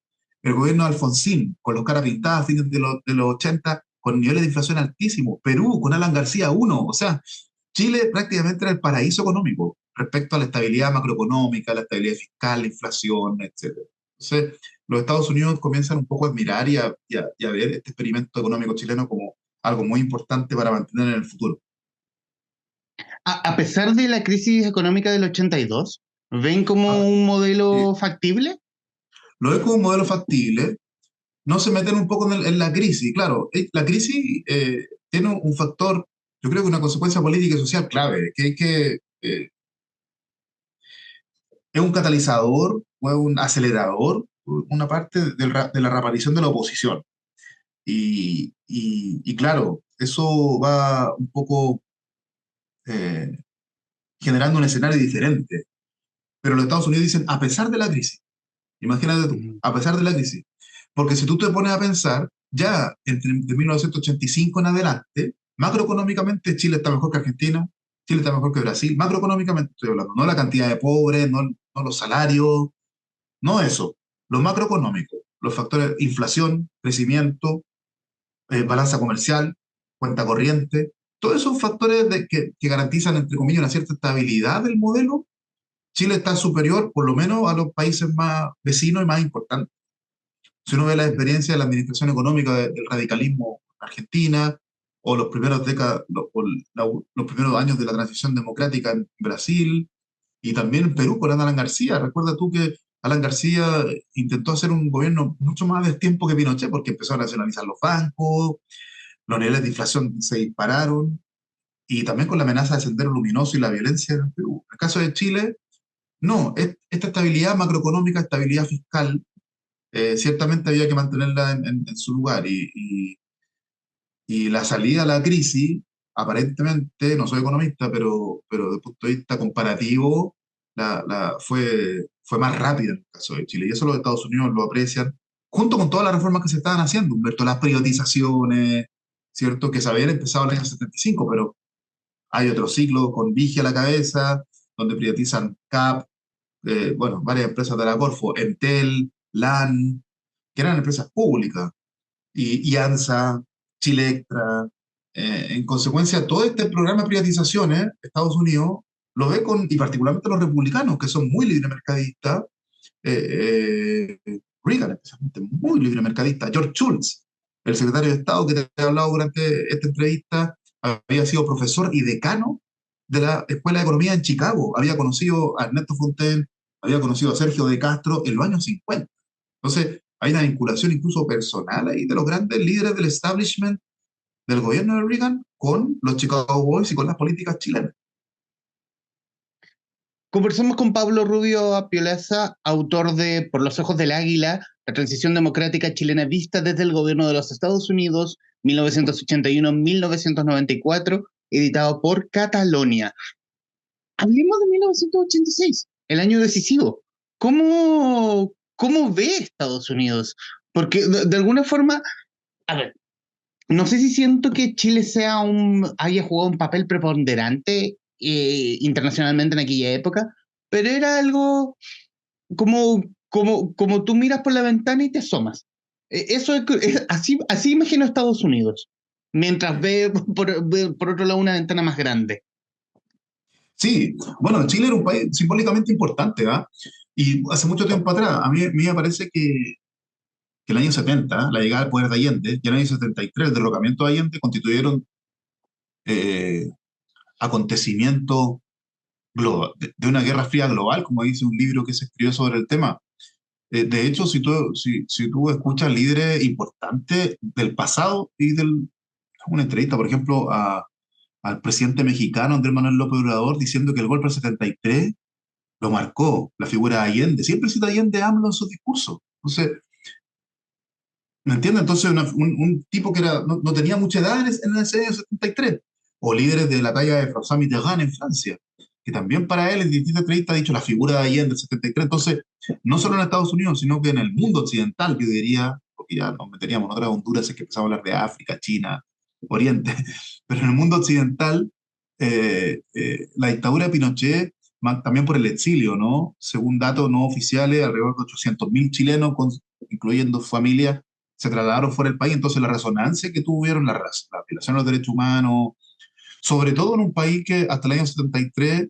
Speaker 2: el gobierno de Alfonsín, con los caras pintadas a fines de los 80, con niveles de inflación altísimos, Perú con Alan García 1, o sea, Chile prácticamente era el paraíso económico respecto a la estabilidad macroeconómica, la estabilidad fiscal, la inflación, etcétera. Entonces, los Estados Unidos comienzan un poco a admirar y a ver este experimento económico chileno como algo muy importante para mantener en el futuro.
Speaker 1: A pesar de la crisis económica del 82, ¿ven como un
Speaker 2: Eh,
Speaker 1: modelo factible?
Speaker 2: Lo ve como un modelo factible, no se meten un poco en la crisis. Claro, la crisis tiene un factor, yo creo que una consecuencia política y social clave, que es un catalizador o es un acelerador, una parte de la reaparición de la oposición. Y claro, eso va un poco eh, generando un escenario diferente. Pero los Estados Unidos dicen, a pesar de la crisis, imagínate tú,
Speaker 1: Ujú.
Speaker 2: a pesar de la crisis. Porque si tú te pones a pensar, ya de 1985 en adelante, macroeconómicamente Chile está mejor que Argentina, Chile está mejor que Brasil, macroeconómicamente estoy hablando, no la cantidad de pobres, no los salarios, no eso, lo macroeconómico, los factores, inflación, crecimiento, balanza comercial, cuenta corriente, todos esos factores que garantizan, entre comillas, una cierta estabilidad del modelo. Chile está superior, por lo menos, a los países más vecinos y más importantes. Si uno ve la experiencia de la administración económica del radicalismo en Argentina, o los primeros años de la transición democrática en Brasil, y también en Perú con Alan García. Recuerda tú que Alan García intentó hacer un gobierno mucho más de tiempo que Pinochet, porque empezó a nacionalizar los bancos, los niveles de inflación se dispararon, y también con la amenaza de Sendero Luminoso y la violencia en Perú. En el caso de Chile, no, esta estabilidad macroeconómica, estabilidad fiscal, ciertamente había que mantenerla en su lugar y la salida a la crisis, aparentemente, no soy economista, pero desde el punto de vista comparativo, fue más rápida en el caso de Chile, y eso los Estados Unidos lo aprecian, junto con todas las reformas que se estaban haciendo, Humberto, las privatizaciones, ¿cierto? Que se habían empezado en el año 75, pero hay otro ciclo con Vigia a la cabeza, donde privatizan CAP, bueno, varias empresas de la Corfo, Entel, LAN, que eran empresas públicas, y ANSA, Chilectra. En consecuencia, todo este programa de privatizaciones, Estados Unidos lo ve con, y particularmente los republicanos, que son muy libremercadistas, Reagan, especialmente, muy libremercadista, George Shultz, el secretario de Estado que te he hablado durante esta entrevista, había sido profesor y decano de la Escuela de Economía en Chicago, había conocido a Ernesto Fontaine, había conocido a Sergio de Castro en los años 50. Entonces, hay una vinculación incluso personal ahí de los grandes líderes del establishment del gobierno de Reagan con los Chicago Boys y con las políticas chilenas.
Speaker 1: Conversamos con Pablo Rubio Appiolesa, autor de Por los ojos del águila, la transición democrática chilena vista desde el gobierno de los Estados Unidos, 1981-1994, editado por Catalonia. Hablemos de 1986, el año decisivo. ¿Cómo ve Estados Unidos? Porque de alguna forma, a ver, no sé si siento que Chile haya jugado un papel preponderante internacionalmente en aquella época, pero era algo como tú miras por la ventana y te asomas. Así imagino Estados Unidos, mientras ve por otro lado una ventana más grande.
Speaker 2: Sí, bueno, Chile era un país simbólicamente importante, ¿ah? Y hace mucho tiempo atrás, a mí me parece que el año 70, la llegada al poder de Allende, y el año 73, el derrocamiento de Allende, constituyeron eh, acontecimientos de una guerra fría global, como dice un libro que se escribió sobre el tema. De hecho, si tú escuchas líderes importantes del pasado y una entrevista, por ejemplo, al presidente mexicano Andrés Manuel López Obrador diciendo que el golpe del 73 lo marcó, la figura de Allende. Siempre cita Allende a AMLO en sus discursos. Entonces, ¿me entiendes? Entonces, un tipo que no tenía mucha edad en ese año 73. O líderes de la talla de François Mitterrand en Francia, que también para él en distintas entrevistas ha dicho la figura de Allende del 73. Entonces, no solo en Estados Unidos, sino que en el mundo occidental, yo diría, porque ya nos meteríamos en otras Honduras, es que empezamos a hablar de África, China, Oriente, pero en el mundo occidental, la dictadura de Pinochet, también por el exilio, ¿no? Según datos no oficiales, alrededor de 800.000 chilenos, incluyendo familias, se trasladaron fuera del país. Entonces, la resonancia que tuvieron la violación de los derechos humanos, sobre todo en un país que hasta el año 73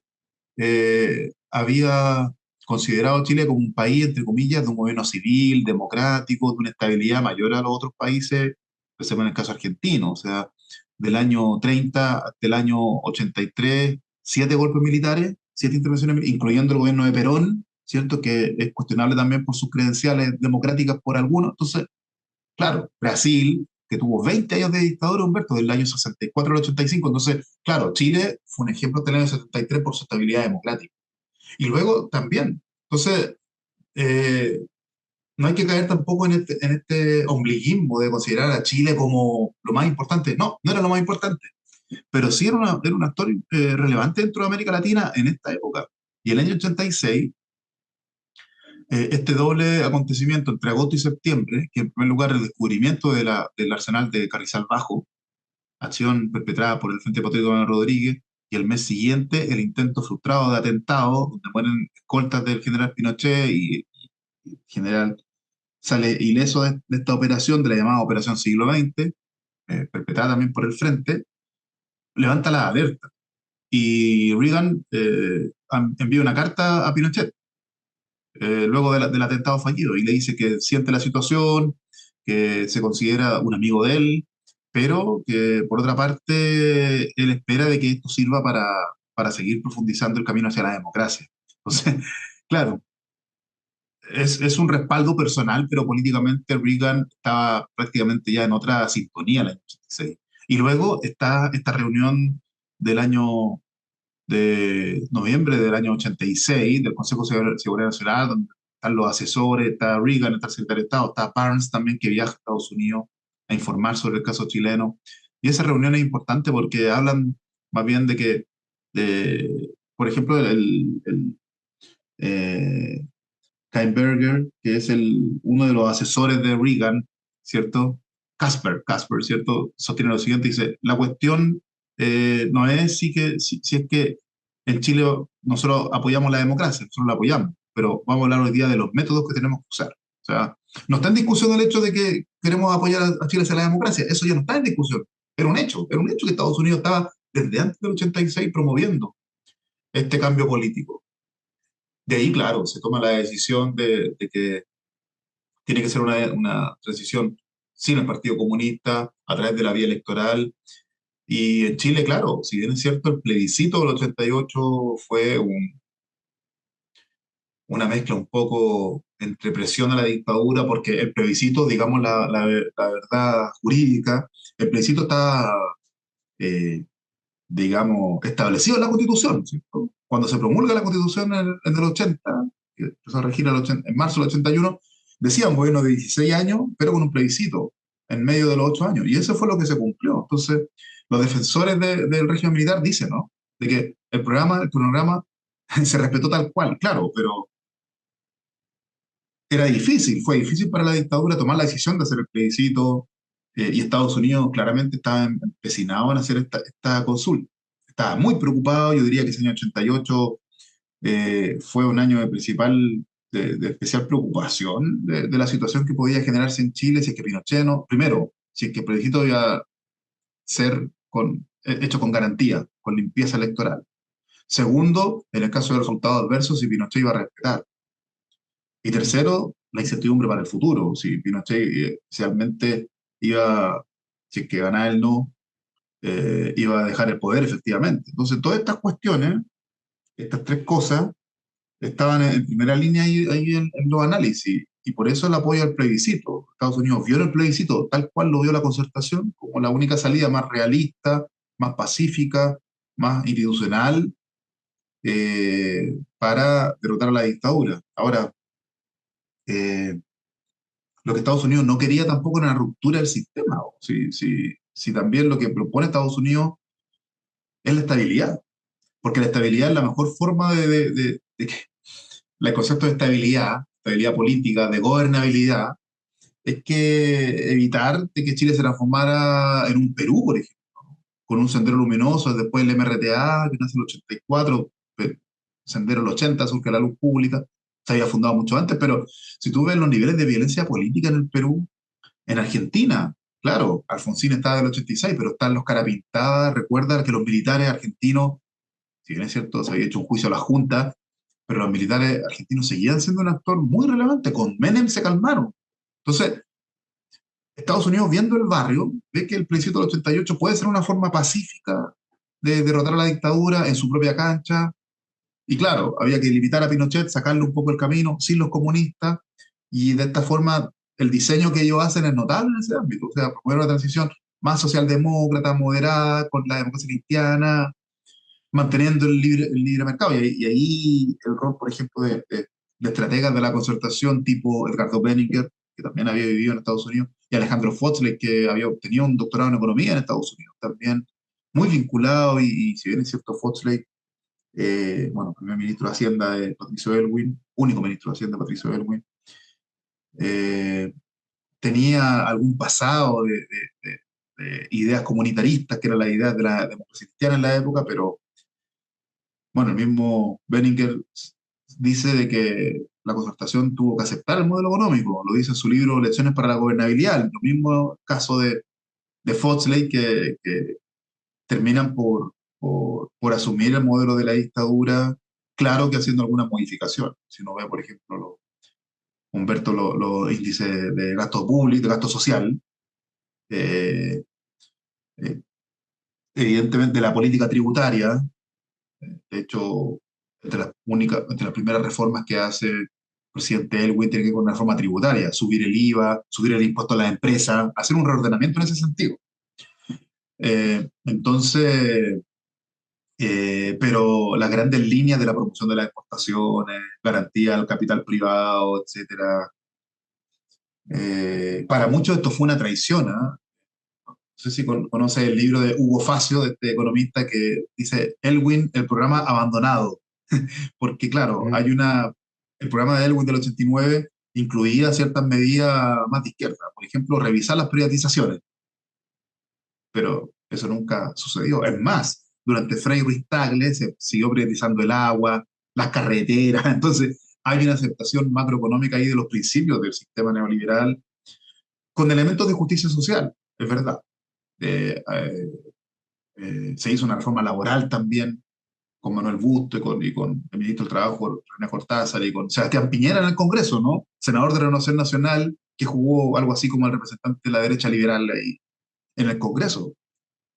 Speaker 2: había considerado a Chile como un país, entre comillas, de un gobierno civil, democrático, de una estabilidad mayor a los otros países, especialmente en el caso argentino. O sea, del año 30 hasta el año 83, 7 golpes militares, 7 intervenciones, incluyendo el gobierno de Perón, ¿cierto? Que es cuestionable también por sus credenciales democráticas por algunos. Entonces, claro, Brasil, que tuvo 20 años de dictadura, Humberto, del año 64 al 85. Entonces, claro, Chile fue un ejemplo del año 73 por su estabilidad democrática. Y luego también, entonces, eh, no hay que caer tampoco en este ombliguismo de considerar a Chile como lo más importante. No, no era lo más importante, pero sí era un actor relevante dentro de América Latina en esta época. Y el año 86, este doble acontecimiento entre agosto y septiembre, que en primer lugar el descubrimiento del arsenal de Carrizal Bajo, acción perpetrada por el Frente Patriótico de Rodríguez, y el mes siguiente el intento frustrado de atentado, donde mueren escoltas del general Pinochet y el general sale ileso de esta operación, de la llamada Operación Siglo XX, perpetrada también por el Frente, levanta la alerta. Y Reagan envía una carta a Pinochet luego del atentado fallido y le dice que siente la situación, que se considera un amigo de él, pero que por otra parte él espera de que esto sirva para seguir profundizando el camino hacia la democracia. Entonces, claro, es un respaldo personal, pero políticamente Reagan estaba prácticamente ya en otra sintonía en el año 86. Y luego está esta reunión del año de noviembre del año 86 del Consejo de Seguridad Nacional, donde están los asesores, está Reagan, está el secretario de Estado, está Barnes también, que viaja a Estados Unidos a informar sobre el caso chileno. Y esa reunión es importante porque hablan más bien de que, por ejemplo, eh, Kainberger, que es uno de los asesores de Reagan, ¿cierto? Casper, ¿cierto? Sostiene lo siguiente, dice, la cuestión no es si es que en Chile nosotros apoyamos la democracia, nosotros la apoyamos, pero vamos a hablar hoy día de los métodos que tenemos que usar. O sea, no está en discusión el hecho de que queremos apoyar a Chile hacia la democracia, eso ya no está en discusión, era un hecho que Estados Unidos estaba desde antes del 86 promoviendo este cambio político. De ahí, claro, se toma la decisión de que tiene que ser una transición sin el Partido Comunista, a través de la vía electoral. Y en Chile, claro, si bien es cierto, el plebiscito del 88 fue una mezcla un poco entre presión a la dictadura, porque el plebiscito, digamos la verdad jurídica, el plebiscito está, eh, digamos, establecido en la Constitución, ¿cierto? Cuando se promulga la Constitución en el 80, que empezó a regir en marzo del 81, decía un gobierno de 16 años, pero con un plebiscito en medio de los 8 años. Y eso fue lo que se cumplió. Entonces, los defensores del régimen militar dicen, ¿no? De que el cronograma se respetó tal cual, claro, pero era difícil, fue difícil para la dictadura tomar la decisión de hacer el plebiscito, y Estados Unidos claramente estaba empecinado en hacer esta consulta. Estaba muy preocupado, yo diría que ese año 88 fue un año de especial preocupación de la situación que podía generarse en Chile si es que Pinochet no, primero, si es que el plebiscito iba a ser hecho con garantía, con limpieza electoral. Segundo, en el caso de resultados adversos, si Pinochet iba a respetar. Y tercero, la incertidumbre para el futuro, si Pinochet realmente iba, si es que ganaba el no, iba a dejar el poder efectivamente. Entonces, todas estas cuestiones, estas tres cosas, estaban en primera línea ahí en los análisis, y por eso el apoyo al plebiscito. Estados Unidos vio el plebiscito tal cual lo vio la concertación, como la única salida más realista, más pacífica, más institucional, para derrotar a la dictadura. Ahora, eh, lo que Estados Unidos no quería tampoco era una ruptura del sistema. Si también lo que propone Estados Unidos es la estabilidad, porque la estabilidad es la mejor forma de que el concepto de estabilidad, estabilidad política, de gobernabilidad, es que evitar de que Chile se transformara en un Perú, por ejemplo, con un sendero luminoso, después el MRTA, que nace en el 84, sendero del 80, surge la luz pública, se había fundado mucho antes, pero si tú ves los niveles de violencia política en el Perú, en Argentina, claro, Alfonsín está del 86, pero están los Carapintadas, recuerda que los militares argentinos, si bien es cierto, se había hecho un juicio a la Junta, pero los militares argentinos seguían siendo un actor muy relevante, con Menem se calmaron. Entonces, Estados Unidos, viendo el barrio, ve que el plebiscito del 88 puede ser una forma pacífica de derrotar a la dictadura en su propia cancha, y claro, había que limitar a Pinochet, sacarle un poco el camino, sin los comunistas, y de esta forma el diseño que ellos hacen es notable en ese ámbito, o sea, promover una transición más socialdemócrata, moderada, con la democracia cristiana, manteniendo el libre mercado. Y ahí el rol, por ejemplo, de estrategas de la concertación tipo Edgardo Benninger, que también había vivido en Estados Unidos, y Alejandro Foxley, que había obtenido un doctorado en economía en Estados Unidos, también muy vinculado, y si bien es cierto, Foxley, bueno, primer ministro de Hacienda de Patricio Elwin, único ministro de Hacienda de Patricio Elwin, eh, tenía algún pasado de ideas comunitaristas, que eran las ideas de la democracia cristiana en la época, pero bueno, el mismo Benninger dice de que la concertación tuvo que aceptar el modelo económico, lo dice en su libro Lecciones para la Gobernabilidad, lo mismo caso de Foxley, que terminan por asumir el modelo de la dictadura, claro que haciendo algunas modificaciones. Si uno ve, por ejemplo, Humberto, los índices de gasto público, de gasto social, eh, eh, evidentemente la política tributaria, de hecho, entre las primeras reformas que hace el presidente Elwin tiene que ver con una reforma tributaria, subir el IVA, subir el impuesto a las empresas, hacer un reordenamiento en ese sentido. Entonces, pero las grandes líneas de la promoción de las exportaciones, garantía al capital privado, etcétera, para muchos esto fue una traición, ¿ah? No sé si conoce el libro de Hugo Facio, de este economista, que dice Elwin, el programa abandonado. porque claro,
Speaker 1: Mm.
Speaker 2: el programa de Elwin del 89 incluía ciertas medidas más de izquierda, por ejemplo, revisar las privatizaciones, pero eso nunca sucedió. Es más, durante Frei Ruiz Tagle se siguió privatizando el agua, las carreteras, entonces hay una aceptación macroeconómica ahí de los principios del sistema neoliberal, con elementos de justicia social, es verdad. Eh, eh, Se hizo una reforma laboral también, con Manuel Busto y con el ministro del Trabajo, René Cortázar, y con Sebastián Piñera en el Congreso, ¿no? Senador de Renovación Nacional, que jugó algo así como el representante de la derecha liberal ahí en el Congreso.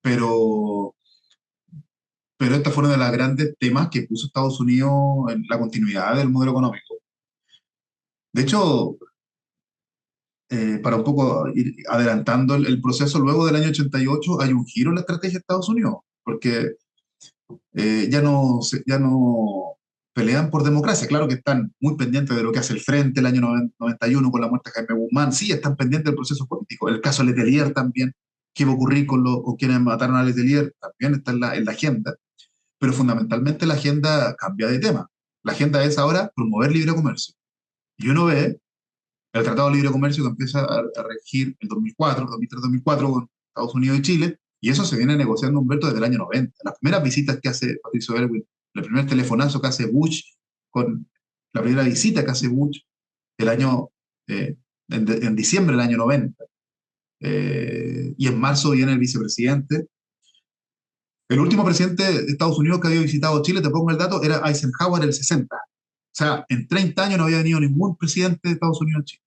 Speaker 2: Pero, pero esta fue uno de los grandes temas que puso Estados Unidos en la continuidad del modelo económico. De hecho, para un poco ir adelantando el proceso, luego del año 88 hay un giro en la estrategia de Estados Unidos, porque ya no pelean por democracia. Claro que están muy pendientes de lo que hace el Frente el año 91 con la muerte de Jaime Guzmán. Sí, están pendientes del proceso político. El caso Letelier también, qué va a ocurrir con quienes mataron a Letelier, también está en la agenda. Pero fundamentalmente la agenda cambia de tema. La agenda es ahora promover libre comercio. Y uno ve el Tratado de Libre Comercio que empieza a regir en 2004, 2003-2004 con Estados Unidos y Chile, y eso se viene negociando, Humberto, desde el año 90. Las primeras visitas que hace Patricio Elwin, el primer telefonazo que hace Bush, con la primera visita que hace Bush el año, en diciembre del año 90, y en marzo viene el vicepresidente. El último presidente de Estados Unidos que había visitado Chile, te pongo el dato, era Eisenhower el 60. O sea, en 30 años no había venido ningún presidente de Estados Unidos a Chile.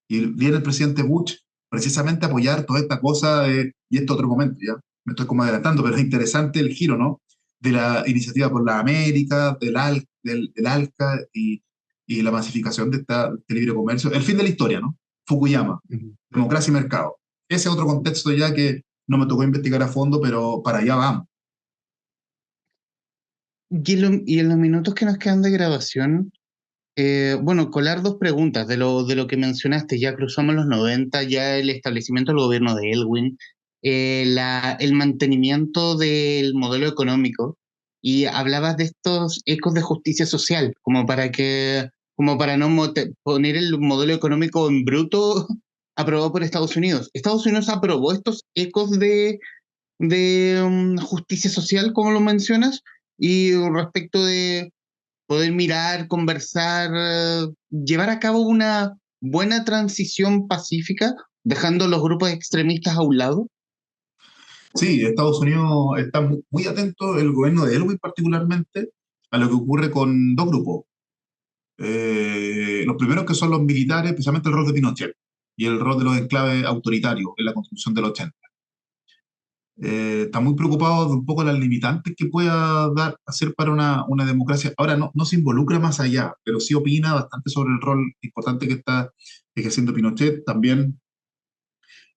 Speaker 2: Y viene el presidente Bush precisamente a apoyar toda esta cosa y este otro momento, ya me estoy como adelantando, pero es interesante el giro, ¿no? De la iniciativa por la América, del ALCA y la masificación de este libre comercio. El fin de la historia, ¿no? Fukuyama,
Speaker 1: Ujú.
Speaker 2: democracia y mercado. Ese otro contexto ya que no me tocó investigar a fondo, pero para allá vamos.
Speaker 1: Y en los minutos que nos quedan de grabación, bueno, colar dos preguntas de lo que mencionaste. Ya cruzamos los 90, ya el establecimiento del gobierno de Elwin, el mantenimiento del modelo económico, y hablabas de estos ecos de justicia social, como para no poner el modelo económico en bruto aprobado por Estados Unidos. Estados Unidos aprobó estos ecos de justicia social, como lo mencionas, y respecto de poder mirar, conversar, llevar a cabo una buena transición pacífica, dejando los grupos extremistas a un lado.
Speaker 2: Sí, Estados Unidos está muy atento, el gobierno de Elwin particularmente, a lo que ocurre con dos grupos. Los primeros que son los militares, especialmente el rol de Pinochet y el rol de los enclaves autoritarios en la Constitución del 80. Está muy preocupado de un poco las limitantes que pueda hacer para una democracia. Ahora no se involucra más allá, pero sí opina bastante sobre el rol importante que está ejerciendo Pinochet, también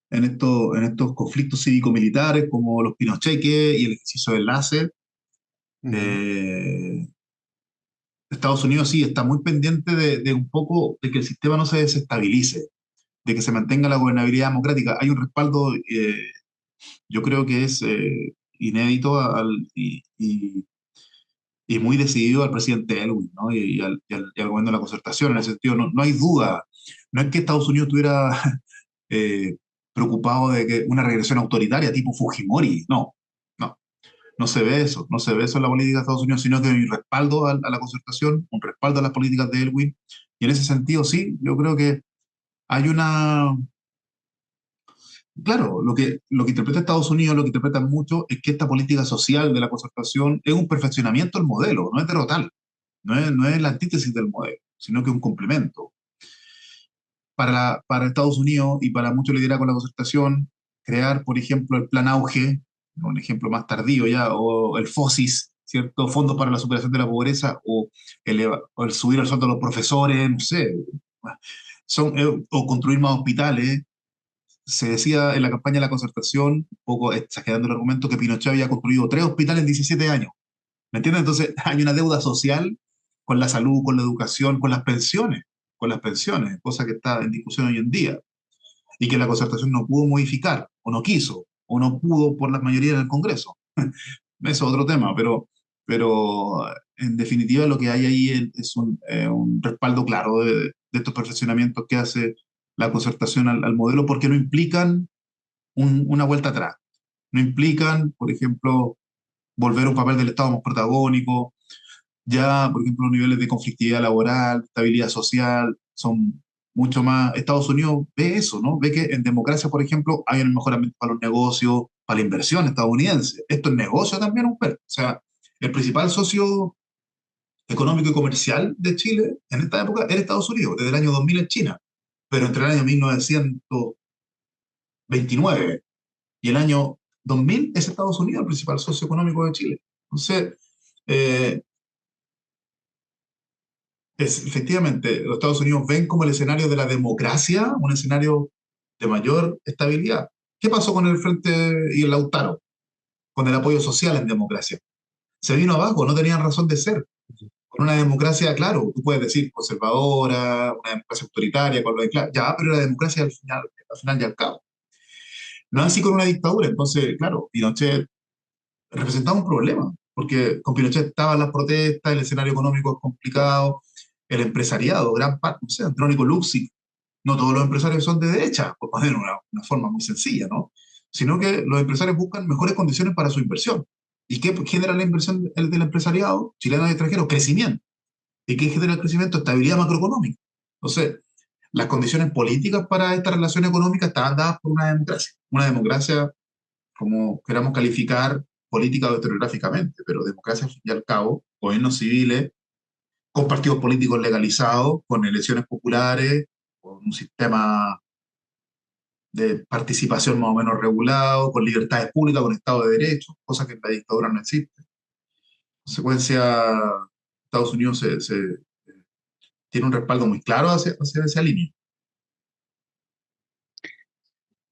Speaker 2: en estos conflictos cívico-militares como los Pinocheques y el ejercicio de enlace.
Speaker 1: Ujú.
Speaker 2: Eh, Estados Unidos sí está muy pendiente de un poco de que el sistema no se desestabilice, de que se mantenga la gobernabilidad democrática. Hay un respaldo, yo creo que es inédito y muy decidido al presidente Elwin, ¿no? Y al gobierno de la concertación. En ese sentido, no hay duda. No es que Estados Unidos estuviera eh, preocupado de que una regresión autoritaria tipo Fujimori. No, no. No se ve eso, no se ve eso en la política de Estados Unidos, sino que hay un respaldo a la concertación, un respaldo a las políticas de Elwin. Y en ese sentido, sí, yo creo que hay una. Claro, lo que interpreta Estados Unidos, lo que interpretan mucho, es que esta política social de la concertación es un perfeccionamiento del modelo, no es derrotal, no es la antítesis del modelo, sino que es un complemento. Para Estados Unidos y para muchos liderazgos con la concertación, crear, por ejemplo, el Plan Auge, un ejemplo más tardío ya, o el FOSIS, ¿cierto? Fondos para la superación de la pobreza, o el subir el sueldo a los profesores, no sé, o construir más hospitales. Se decía en la campaña de la concertación, un poco exagerando el argumento, que Pinochet había construido 3 hospitales en 17 años. ¿Me entiendes? Entonces hay una deuda social con la salud, con la educación, con las pensiones, cosa que está en discusión hoy en día y que la concertación no pudo modificar, o no quiso, o no pudo por la mayoría en el Congreso. Eso es otro tema, pero pero en definitiva lo que hay ahí es un respaldo claro de estos perfeccionamientos que hace la concertación al modelo, porque no implican una vuelta atrás, no implican, por ejemplo, volver a un papel del Estado más protagónico. Ya, por ejemplo, los niveles de conflictividad laboral, estabilidad social, son mucho más. Estados Unidos ve eso, ¿no? Ve que en democracia, por ejemplo, hay un mejor ambiente para los negocios, para la inversión estadounidense. Esto es negocio también, un perro. O sea, el principal socio económico y comercial de Chile en esta época era Estados Unidos, desde el año 2000 en China, pero entre el año 1929 y el año 2000 es Estados Unidos el principal socio económico de Chile. Entonces, eh, efectivamente, los Estados Unidos ven como el escenario de la democracia un escenario de mayor estabilidad. ¿Qué pasó con el Frente y el Lautaro? Con el apoyo social en democracia. Se vino abajo, no tenían razón de ser. Con una democracia, claro, tú puedes decir conservadora, una democracia autoritaria, con lo de, claro, ya, pero la democracia al final y al cabo. No así con una dictadura. Entonces, claro, Pinochet representaba un problema, porque con Pinochet estaban las protestas, el escenario económico es complicado, el empresariado, gran parte, no sé, Andrónico Luxi, no todos los empresarios son de derecha, por poner una forma muy sencilla, ¿no? Sino que los empresarios buscan mejores condiciones para su inversión. ¿Y qué genera la inversión del empresariado chileno y extranjero? Crecimiento. ¿Y qué genera el crecimiento? Estabilidad macroeconómica. Entonces, las condiciones políticas para esta relación económica estaban dadas por una democracia como queramos calificar política o historiográficamente, pero democracia al fin y al cabo, gobiernos civiles, con partidos políticos legalizados, con elecciones populares, con un sistema de participación más o menos regulado, con libertades públicas, con Estado de Derecho, cosa que en la dictadura no existe. En consecuencia, Estados Unidos tiene un respaldo muy claro hacia esa línea.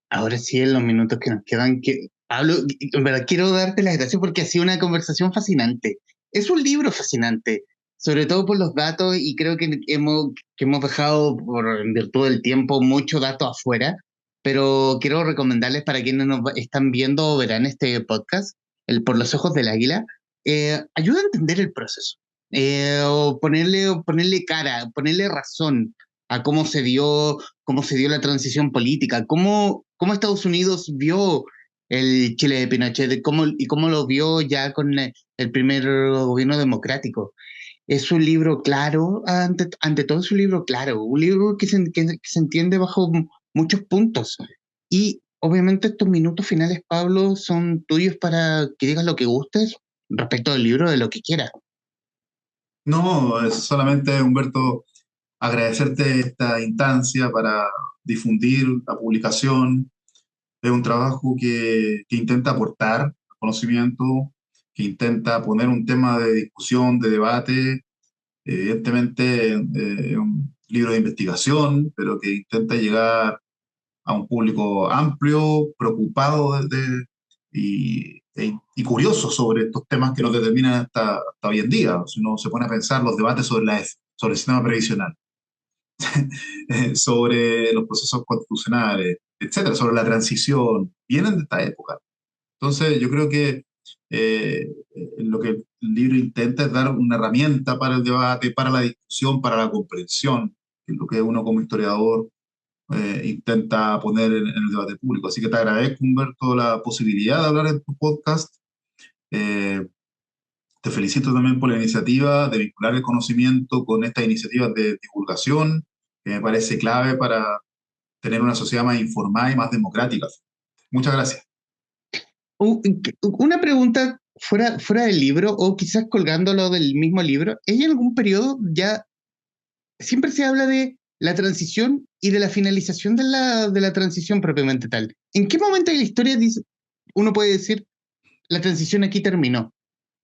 Speaker 1: Ahora sí, en los minutos que nos quedan, Pablo, en verdad quiero darte las gracias porque ha sido una conversación fascinante. Es un libro fascinante, sobre todo por los datos, y creo que hemos dejado, en virtud del tiempo, mucho dato afuera, pero quiero recomendarles para quienes nos están viendo o verán este podcast, el Por los Ojos del Águila, ayuda a entender el proceso, o ponerle cara, ponerle razón a cómo se dio la transición política, cómo Estados Unidos vio el Chile de Pinochet y cómo lo vio ya con el primer gobierno democrático. Es un libro claro, ante todo es un libro claro, un libro que se entiende bajo muchos puntos. Y obviamente estos minutos finales, Pablo, son tuyos para que digas lo que gustes respecto del libro, de lo que quieras.
Speaker 2: No, es solamente, Humberto, agradecerte esta instancia para difundir la publicación. Es un trabajo que intenta aportar conocimiento, que intenta poner un tema de discusión, de debate. Evidentemente, es un libro de investigación, pero que intenta llegar a un público amplio, preocupado y curioso sobre estos temas que nos determinan hasta hoy en día. Si uno se pone a pensar los debates sobre el sistema previsional, sobre los procesos constitucionales, etcétera, sobre la transición, vienen de esta época. Entonces, yo creo que eh, lo que el libro intenta es dar una herramienta para el debate, para la discusión, para la comprensión, que es lo que uno como historiador intenta poner en el debate público. Así que te agradezco, Humberto, la posibilidad de hablar en tu podcast. Eh, Te felicito también por la iniciativa de vincular el conocimiento con estas iniciativas de divulgación, que me parece clave para tener una sociedad más informada y más democrática. Muchas gracias.
Speaker 1: Una pregunta fuera del libro, o quizás colgándolo del mismo libro. ¿Hay algún periodo ya? Siempre se habla de la transición y de la finalización de la transición propiamente tal. ¿En qué momento de la historia uno puede decir la transición aquí terminó?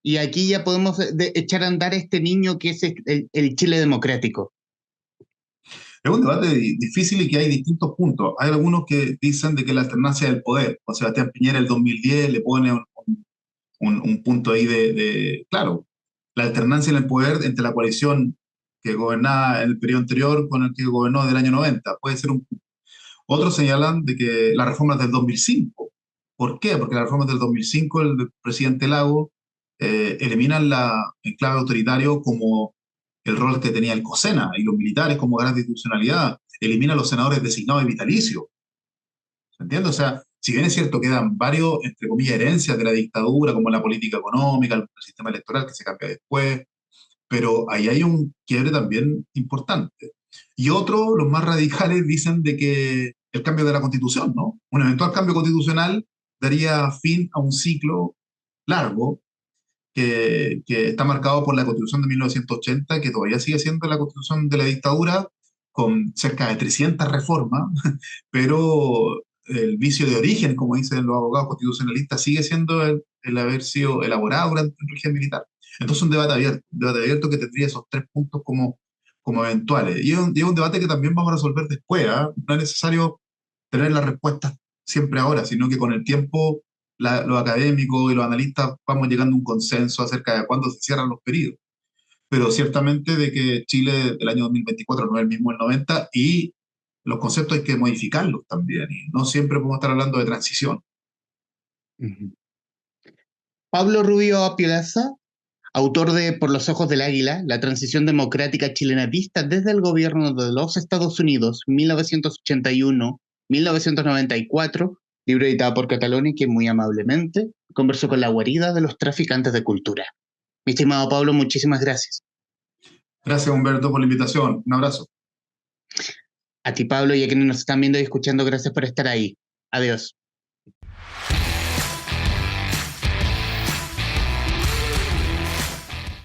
Speaker 1: Y aquí ya podemos echar a andar a este niño que es el Chile democrático.
Speaker 2: Es un debate difícil y que hay distintos puntos. Hay algunos que dicen de que la alternancia del poder, o Sebastián Piñera el 2010 le pone un punto ahí claro, la alternancia en el poder entre la coalición que gobernaba en el periodo anterior con el que gobernó del año 90. Puede ser un punto. Otros señalan de que las reformas del 2005. ¿Por qué? Porque las reformas del 2005, el presidente Lago eliminan la enclave autoritario como el rol que tenía el COSENA y los militares como gran institucionalidad, elimina a los senadores designados y vitalicios. ¿Se entiende? O sea, si bien es cierto, quedan varios, entre comillas, herencias de la dictadura, como la política económica, el sistema electoral que se cambia después, pero ahí hay un quiebre también importante. Y otros, los más radicales, dicen de que el cambio de la constitución, ¿no? Un eventual cambio constitucional daría fin a un ciclo largo que está marcado por la Constitución de 1980, que todavía sigue siendo la Constitución de la dictadura, con cerca de 300 reformas, pero el vicio de origen, como dicen los abogados constitucionalistas, sigue siendo el haber sido elaborado durante el régimen militar. Entonces, un debate abierto que tendría esos tres puntos como eventuales. Y es un debate que también vamos a resolver después, ¿ah? No es necesario tener las respuestas siempre ahora, sino que con el tiempo los académicos y los analistas vamos llegando a un consenso acerca de cuándo se cierran los periodos. Pero ciertamente de que Chile del año 2024 no es el mismo del 90 y los conceptos hay que modificarlos también y no siempre podemos estar hablando de transición.
Speaker 1: Ujú. Pablo Rubio Apiolaza, autor de Por los ojos del águila, la transición democrática chilena vista desde el gobierno de los Estados Unidos, 1981-1994, libro editado por Catalonia, que muy amablemente conversó con la guarida de los traficantes de cultura. Mi estimado Pablo, muchísimas gracias.
Speaker 2: Gracias, Humberto, por la invitación. Un abrazo.
Speaker 1: A ti, Pablo, y a quienes nos están viendo y escuchando, gracias por estar ahí. Adiós.